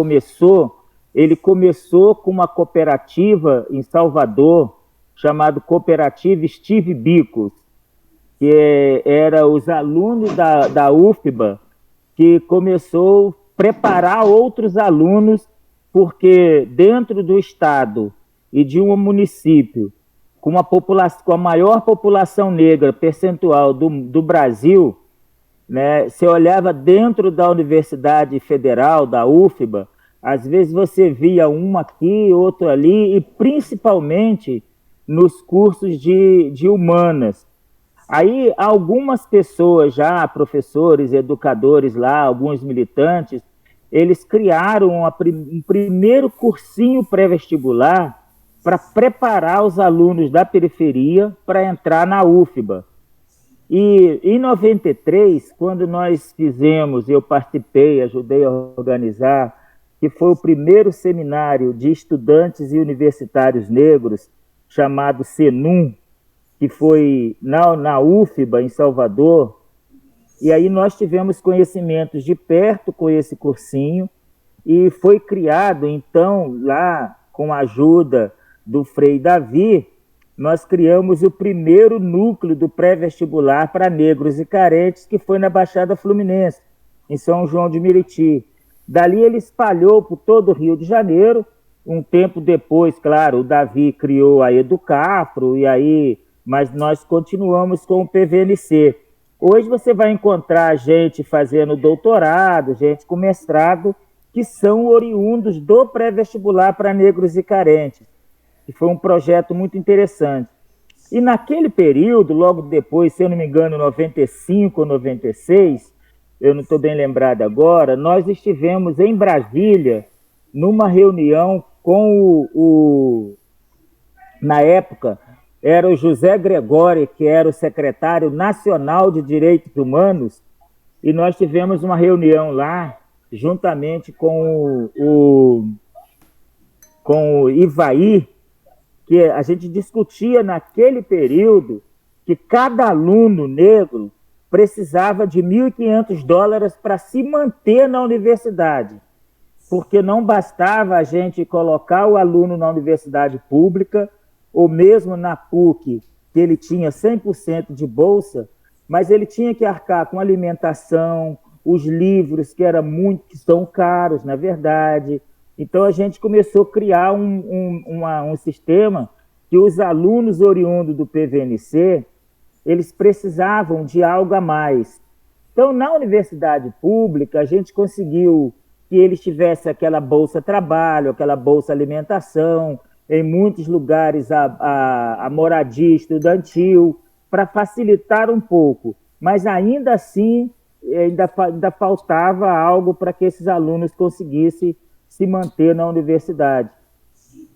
ele começou com uma cooperativa em Salvador, chamada Cooperativa Steve Bicos, que era os alunos da UFBA, que começou a preparar outros alunos, porque dentro do estado e de um município com a maior população negra percentual do Brasil, né, você olhava dentro da Universidade Federal, da UFBA, às vezes você via um aqui, outro ali, e principalmente nos cursos de humanas. Aí algumas pessoas já, professores, educadores lá, alguns militantes, eles criaram um primeiro cursinho pré-vestibular para preparar os alunos da periferia para entrar na UFBA. E em 93, quando nós fizemos, eu participei, ajudei a organizar, que foi o primeiro seminário de estudantes e universitários negros, chamado SENUM, que foi na UFBA, em Salvador, e aí nós tivemos conhecimentos de perto com esse cursinho, e foi criado, então, lá, com a ajuda do Frei Davi, nós criamos o primeiro núcleo do pré-vestibular para negros e carentes, que foi na Baixada Fluminense, em São João de Meriti. Dali ele espalhou por todo o Rio de Janeiro. Um tempo depois, claro, o Davi criou a Educafro, mas nós continuamos com o PVNC. Hoje você vai encontrar gente fazendo doutorado, gente com mestrado, que são oriundos do pré-vestibular para negros e carentes, que foi um projeto muito interessante. E naquele período, logo depois, se eu não me engano, 95 ou 96, eu não estou bem lembrado agora, nós estivemos em Brasília, numa reunião com na época, era o José Gregório, que era o secretário nacional de Direitos Humanos, e nós tivemos uma reunião lá, juntamente com o Ivaí, que a gente discutia naquele período que cada aluno negro precisava de $1.500 para se manter na universidade, porque não bastava a gente colocar o aluno na universidade pública, ou mesmo na PUC, que ele tinha 100% de bolsa, mas ele tinha que arcar com alimentação, os livros, que são caros, na verdade. Então, a gente começou a criar um sistema que os alunos oriundos do PVNC, eles precisavam de algo a mais. Então, na universidade pública, a gente conseguiu que eles tivessem aquela bolsa trabalho, aquela bolsa alimentação, em muitos lugares a moradia estudantil, para facilitar um pouco. Mas, ainda assim, ainda faltava algo para que esses alunos conseguissem se manter na universidade.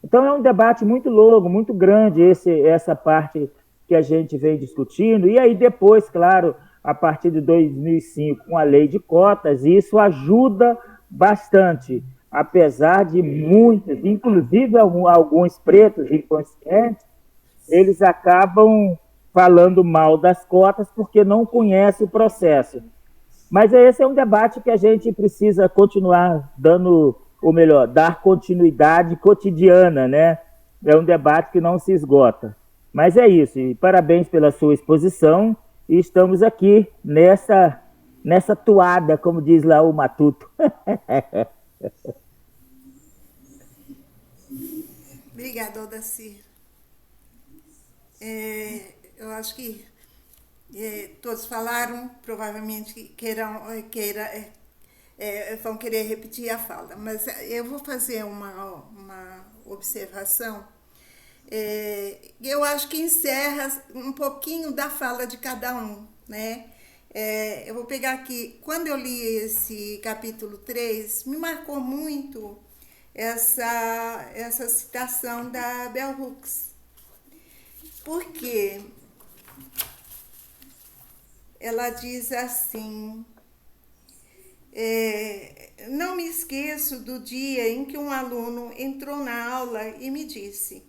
Então, é um debate muito longo, muito grande, essa parte que a gente vem discutindo. E aí, depois, claro, a partir de 2005, com a lei de cotas, isso ajuda bastante, apesar de muitos, inclusive alguns pretos inconscientes, eles acabam falando mal das cotas porque não conhecem o processo. Mas esse é um debate que a gente precisa continuar dar continuidade cotidiana, né? É um debate que não se esgota. Mas é isso, e parabéns pela sua exposição, e estamos aqui nessa toada, como diz lá o Matuto. Obrigada, Odacir. Eu acho que todos falaram, provavelmente vão querer repetir a fala, mas eu vou fazer uma observação. Eu acho que encerra um pouquinho da fala de cada um, né? Eu vou pegar aqui, quando eu li esse capítulo 3, me marcou muito essa citação da Bell Hooks, porque ela diz assim: não me esqueço do dia em que um aluno entrou na aula e me disse: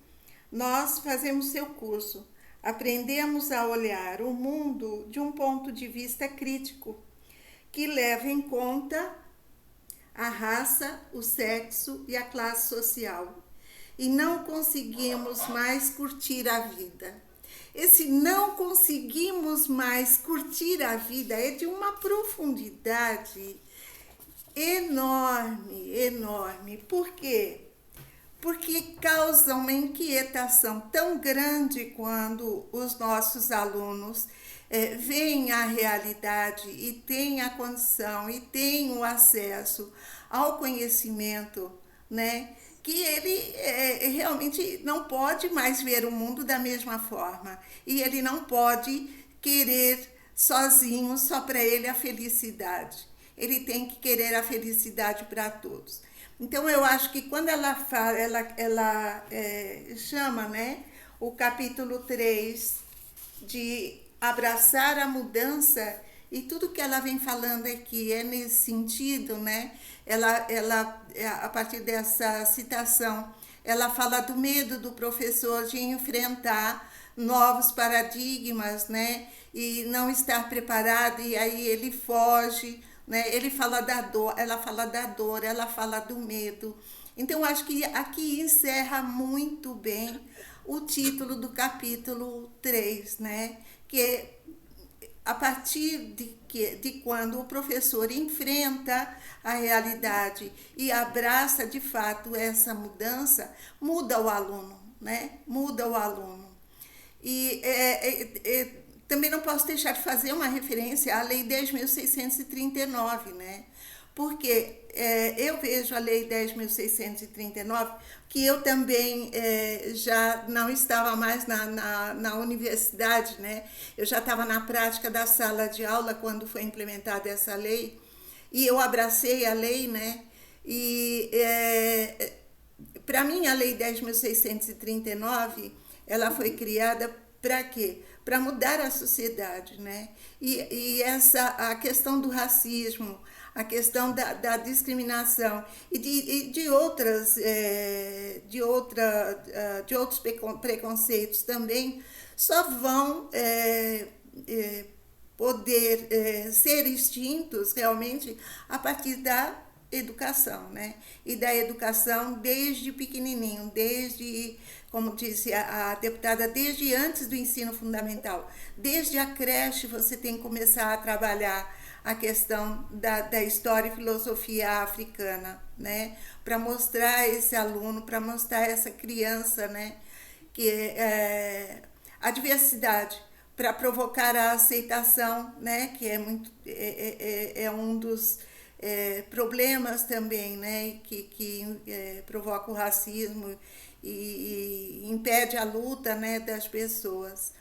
nós fazemos seu curso, aprendemos a olhar o mundo de um ponto de vista crítico, que leva em conta a raça, o sexo e a classe social. E não conseguimos mais curtir a vida. Esse não conseguimos mais curtir a vida é de uma profundidade enorme, enorme. Por quê? Porque causa uma inquietação tão grande quando os nossos alunos veem a realidade e têm a condição e têm o acesso ao conhecimento, né? Que ele realmente não pode mais ver o mundo da mesma forma. E ele não pode querer sozinho, só para ele, a felicidade. Ele tem que querer a felicidade para todos. Então, eu acho que quando ela fala, ela chama, né, o capítulo 3 de abraçar a mudança, e tudo que ela vem falando aqui é nesse sentido, né? Ela, a partir dessa citação, ela fala do medo do professor de enfrentar novos paradigmas, né? E não estar preparado, e aí ele foge, né? Ele fala da dor, ela fala do medo. Então, acho que aqui encerra muito bem o título do capítulo 3, né? Que a partir de quando o professor enfrenta a realidade e abraça de fato essa mudança, muda o aluno, né? Muda o aluno. E também não posso deixar de fazer uma referência à Lei 10.639, né? Porque eu vejo a Lei 10.639, que eu também já não estava mais na universidade, né? Eu já estava na prática da sala de aula quando foi implementada essa lei, e eu abracei a lei, né? E para mim a Lei 10.639, ela foi criada para quê? Para mudar a sociedade, né? E a questão do racismo, a questão da discriminação e de outros preconceitos também só vão poder ser extintos realmente a partir da educação, né? E da educação desde pequenininho, como disse a deputada, desde antes do ensino fundamental. Desde a creche você tem que começar a trabalhar a questão da história e filosofia africana, né? Para mostrar esse aluno, para mostrar essa criança, né? Que a diversidade, para provocar a aceitação, né? Que é um dos problemas também, né? Que provoca o racismo e impede a luta, né, das pessoas.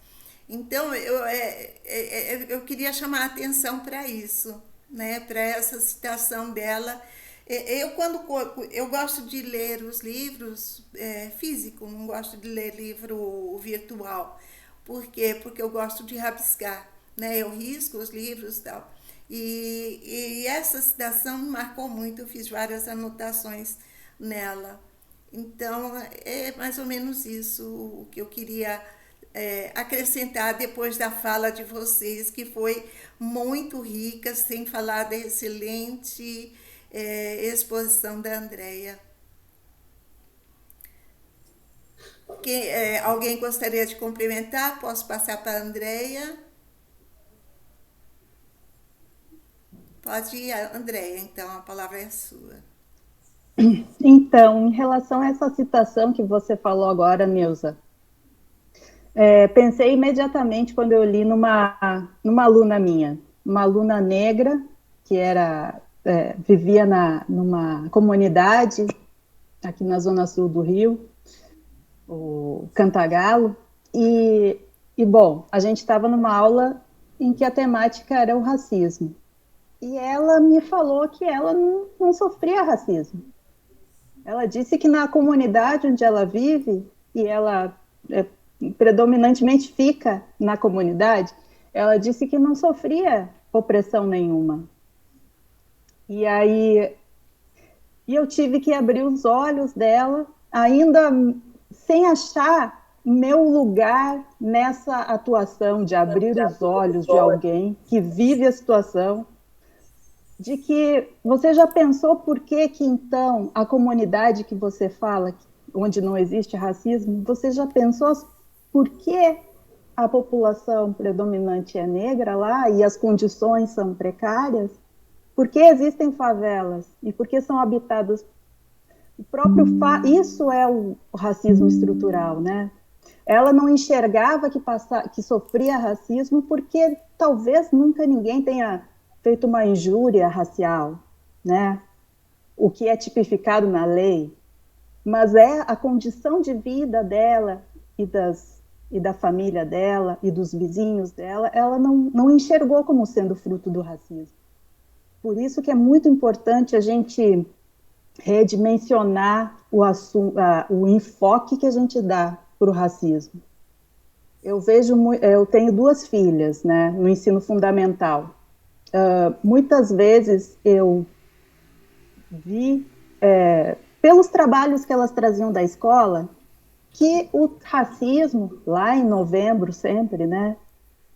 Então, eu queria chamar a atenção para isso, né, para essa citação dela. Eu gosto de ler os livros físicos, não gosto de ler livro virtual. Por quê? Porque eu gosto de rabiscar, né? Eu risco os livros e tal. E essa citação me marcou muito, eu fiz várias anotações nela. Então, é mais ou menos isso o que eu queria acrescentar depois da fala de vocês, que foi muito rica, sem falar da excelente exposição da Andréia. Alguém gostaria de complementar? Posso passar para a Andréia? Pode ir, Andréia, então, a palavra é sua. Então, em relação a essa citação que você falou agora, Neuza, pensei imediatamente quando eu li numa aluna minha, uma aluna negra, que vivia numa comunidade aqui na zona sul do Rio, o Cantagalo, e bom, a gente estava numa aula em que a temática era o racismo. E ela me falou que ela não sofria racismo. Ela disse que na comunidade onde ela vive, e ela predominantemente fica na comunidade, ela disse que não sofria opressão nenhuma. E aí eu tive que abrir os olhos dela, ainda sem achar meu lugar nessa atuação de abrir os olhos de alguém que vive a situação, de que você já pensou por que então a comunidade que você fala, onde não existe racismo, você já pensou por que a população predominante é negra lá e as condições são precárias? Por que existem favelas? E por que são habitadas? Isso é o racismo estrutural, né? Ela não enxergava que sofria racismo porque talvez nunca ninguém tenha feito uma injúria racial, né? O que é tipificado na lei, mas é a condição de vida dela e da família dela e dos vizinhos dela, ela não enxergou como sendo fruto do racismo. Por isso que é muito importante a gente redimensionar o enfoque que a gente dá para o racismo. Eu tenho 2 filhas, né, no ensino fundamental. Muitas vezes eu vi, pelos trabalhos que elas traziam da escola, que o racismo, lá em novembro sempre, né,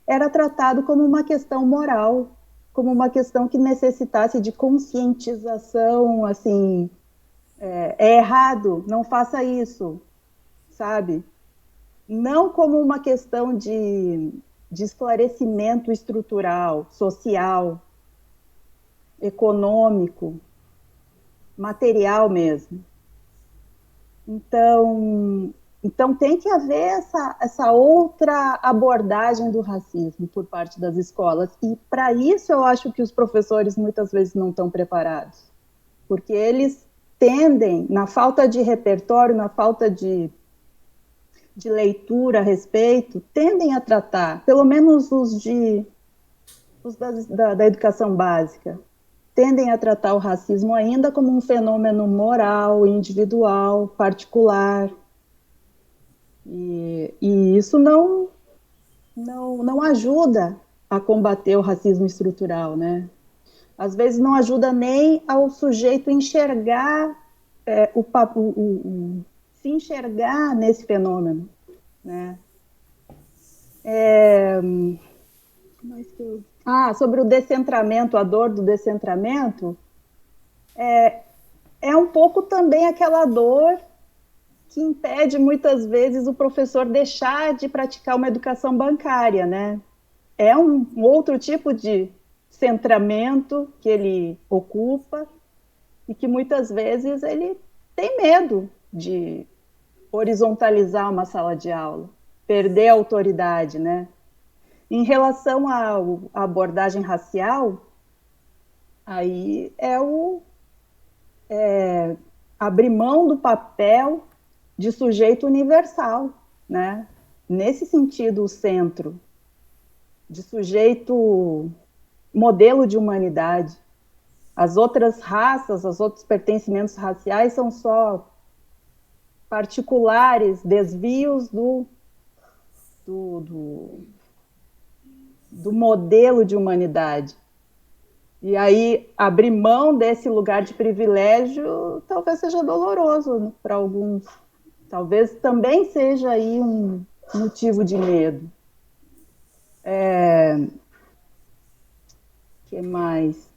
era tratado como uma questão moral, como uma questão que necessitasse de conscientização, assim, é errado, não faça isso, sabe? Não como uma questão de esclarecimento estrutural, social, econômico, material mesmo. Então tem que haver essa outra abordagem do racismo por parte das escolas. E para isso eu acho que os professores muitas vezes não estão preparados. Porque eles tendem, na falta de repertório, na falta de leitura a respeito, tendem a tratar, pelo menos os da educação básica, tendem a tratar o racismo ainda como um fenômeno moral, individual, particular. E isso não ajuda a combater o racismo estrutural, né? Às vezes não ajuda nem ao sujeito enxergar se enxergar nesse fenômeno, né? Sobre o descentramento, a dor do descentramento, é um pouco também aquela dor que impede muitas vezes o professor deixar de praticar uma educação bancária, né? É um outro tipo de centramento que ele ocupa e que muitas vezes ele tem medo de horizontalizar uma sala de aula, perder a autoridade, né? Em relação à abordagem racial, aí abrir mão do papel de sujeito universal, né? Nesse sentido, o centro, de sujeito modelo de humanidade. As outras raças, os outros pertencimentos raciais são só particulares desvios do modelo de humanidade. E aí, abrir mão desse lugar de privilégio talvez seja doloroso para alguns. Talvez também seja aí um motivo de medo. Que mais?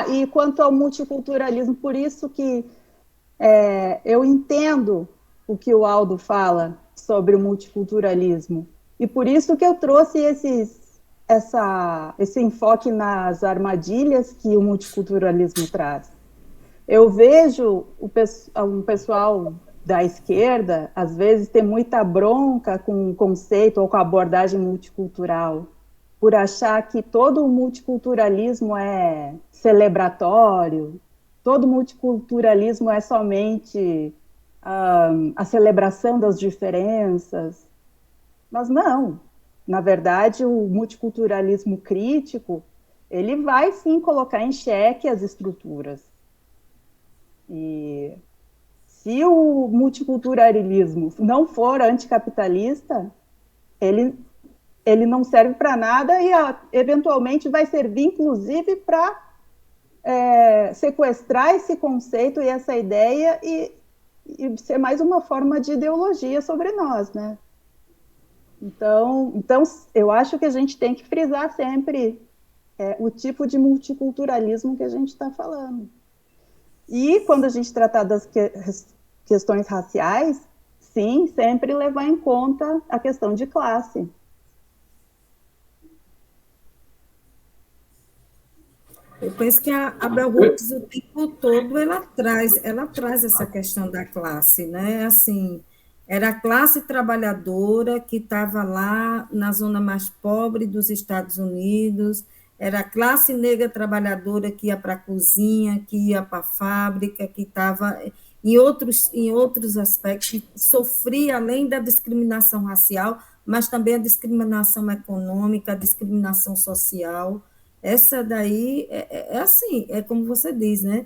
E quanto ao multiculturalismo, por isso que eu entendo o que o Aldo fala sobre o multiculturalismo. E por isso que eu trouxe esse enfoque nas armadilhas que o multiculturalismo traz. Eu vejo um pessoal da esquerda, às vezes, ter muita bronca com o conceito ou com a abordagem multicultural, por achar que todo o multiculturalismo é celebratório, todo multiculturalismo é somente a celebração das diferenças. Mas não. Na verdade, o multiculturalismo crítico, ele vai, sim, colocar em xeque as estruturas. E se o multiculturalismo não for anticapitalista, ele não serve para nada e, eventualmente, vai servir, inclusive, para sequestrar esse conceito e essa ideia e ser mais uma forma de ideologia sobre nós, né? Então, eu acho que a gente tem que frisar sempre o tipo de multiculturalismo que a gente está falando. E, quando a gente tratar das questões raciais, sim, sempre levar em conta a questão de classe. Eu penso que a Bell Hooks, o tempo todo, ela traz essa questão da classe, né? Assim, era a classe trabalhadora que estava lá na zona mais pobre dos Estados Unidos, era a classe negra trabalhadora que ia para a cozinha, que ia para a fábrica, que estava em outros aspectos, sofria, além da discriminação racial, mas também a discriminação econômica, a discriminação social. Essa daí assim, é como você diz, né?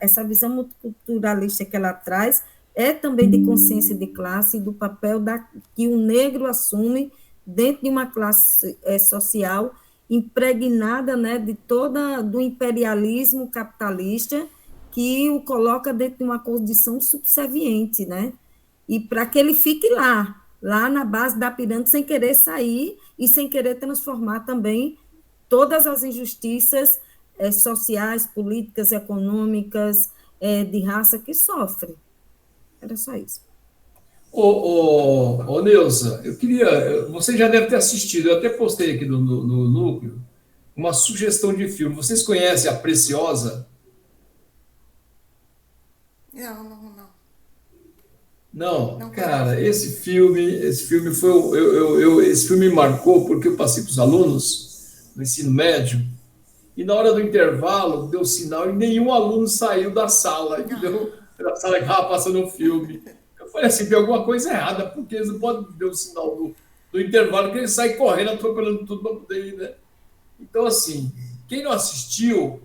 Essa visão multiculturalista que ela traz é também de consciência de classe, do papel que o negro assume dentro de uma classe social impregnada, né, do imperialismo capitalista que o coloca dentro de uma condição subserviente, né? E para que ele fique lá na base da pirâmide, sem querer sair e sem querer transformar também todas as injustiças sociais, políticas, econômicas, de raça que sofre. Era só isso. Ô, Neuza, eu queria. Você já deve ter assistido, eu até postei aqui no Núcleo, uma sugestão de filme. Vocês conhecem A Preciosa? Não. Não, cara, esse filme foi. Esse filme me marcou porque eu passei para os alunos no ensino médio, e na hora do intervalo deu sinal e nenhum aluno saiu da sala, entendeu? Da sala que estava passando o filme. Eu falei assim, tem alguma coisa errada, porque eles não podem ver o sinal do intervalo, que eles saem correndo, atropelando tudo para poder ir, né? Então, assim, quem não assistiu,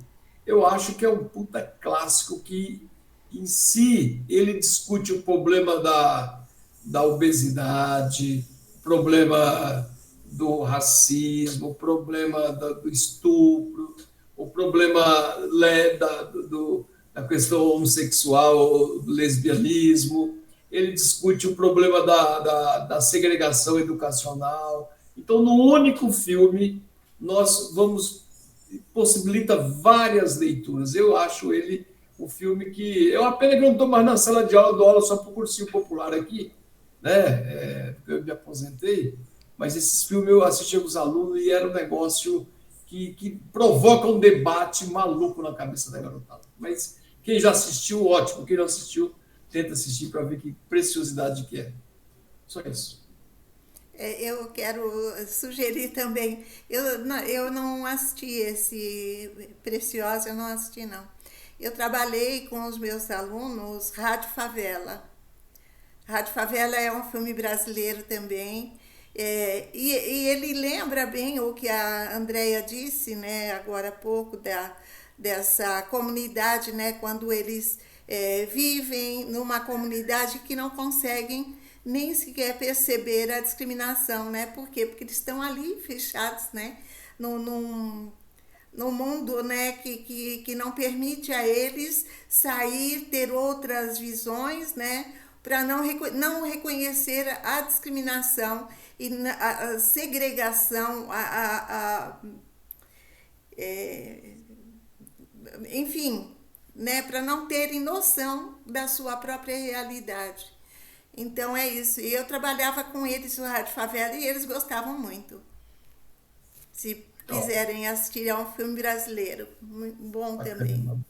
eu acho que é um puta clássico que, em si, ele discute o problema da obesidade, o problema do racismo, o problema do estupro, o problema da questão homossexual, do lesbianismo, ele discute o problema da segregação educacional. Então, no único filme, nós possibilita várias leituras. Eu acho ele um filme que... É uma pena que eu não estou mais na sala de aula, dou aula só para o cursinho popular aqui, né? Eu me aposentei, mas esses filmes eu assistia com os alunos e era um negócio que provoca um debate maluco na cabeça da garotada. Mas quem já assistiu, ótimo. Quem não assistiu, tenta assistir para ver que preciosidade que é. Só isso. Eu quero sugerir também, eu não assisti esse Preciosa, eu não assisti, não. Eu trabalhei com os meus alunos Rádio Favela. Rádio Favela é um filme brasileiro também, e ele lembra bem o que a Andréia disse, né, agora há pouco, dessa comunidade, né, quando eles vivem numa comunidade que não conseguem nem sequer perceber a discriminação, né? Por quê? Porque eles estão ali fechados, né? Num mundo, né, que não permite a eles sair, ter outras visões, né? Para não reconhecer a discriminação e a segregação, enfim, né? Para não terem noção da sua própria realidade. Então é isso. E eu trabalhava com eles no Rádio Favela e eles gostavam muito. Se quiserem assistir, é um filme brasileiro. Muito bom também.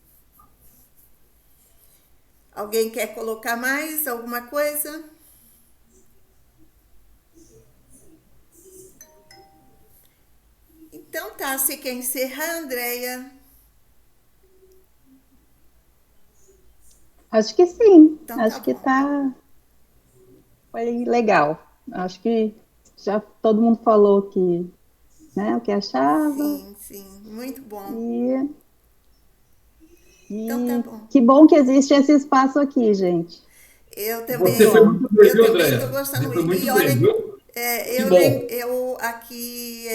Alguém quer colocar mais alguma coisa? Então tá, você quer encerrar, Andréia? Acho que sim. Então, Acho tá que bom. foi legal. Acho que já todo mundo falou que, né, o que achava. Sim, sim, muito bom. E Então tá bom. que bom que existe esse espaço aqui, gente. Eu também, Você foi muito bem, viu, também Andréia? estou gostando Você foi muito. E muito olha, bem, viu? Que eu, bom. eu aqui,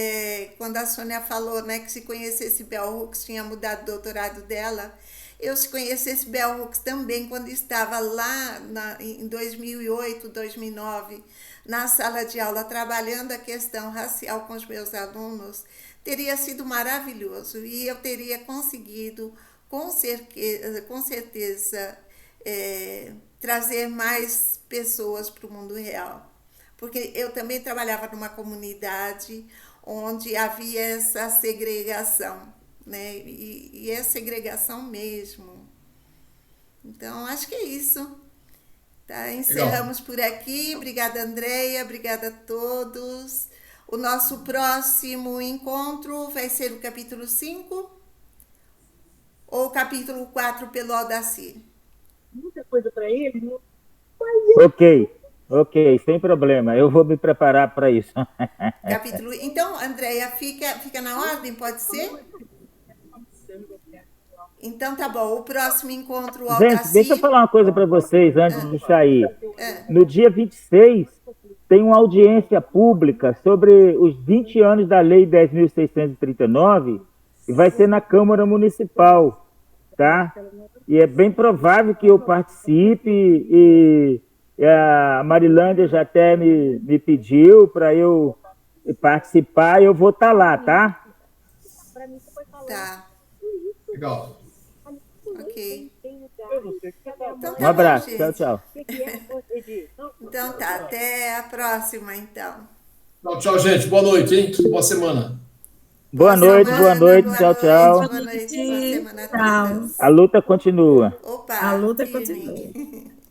quando a Sônia falou, né, que se conhecesse Bell Hooks, tinha mudado o doutorado dela, eu se conhecesse Bell Hooks também quando estava lá em 2008, 2009, na sala de aula, trabalhando a questão racial com os meus alunos, teria sido maravilhoso e eu teria conseguido, com certeza, trazer mais pessoas para o mundo real. Porque eu também trabalhava numa comunidade onde havia essa segregação, né? E é segregação mesmo. Então, acho que é isso. Tá? Encerramos por aqui. Obrigada, Andréia. Obrigada a todos. O nosso próximo encontro vai ser o capítulo 5 ou o capítulo 4 pelo Aldacir? Muita coisa para ele. Ok, sem problema. Eu vou me preparar para isso. Capítulo. Então, Andréia, fica na ordem, pode ser? Então tá bom. O próximo encontro, o Gente, Aldacir. deixa eu falar uma coisa para vocês antes de sair. No dia 26, tem uma audiência pública sobre os 20 anos da Lei 10.639 e vai ser na Câmara Municipal, tá? E é bem provável que eu participe e a Marilândia já até me pediu para eu participar e eu vou estar lá, tá? Tá. Legal. Ok. Então, Um abraço. bom, Tchau. Então tá, até a próxima, então. Tchau, gente. Boa noite, hein? Boa semana. Boa noite. Tchau. Boa noite, boa Tchau. semana a todos. A luta continua. Opa, A luta firme. continua.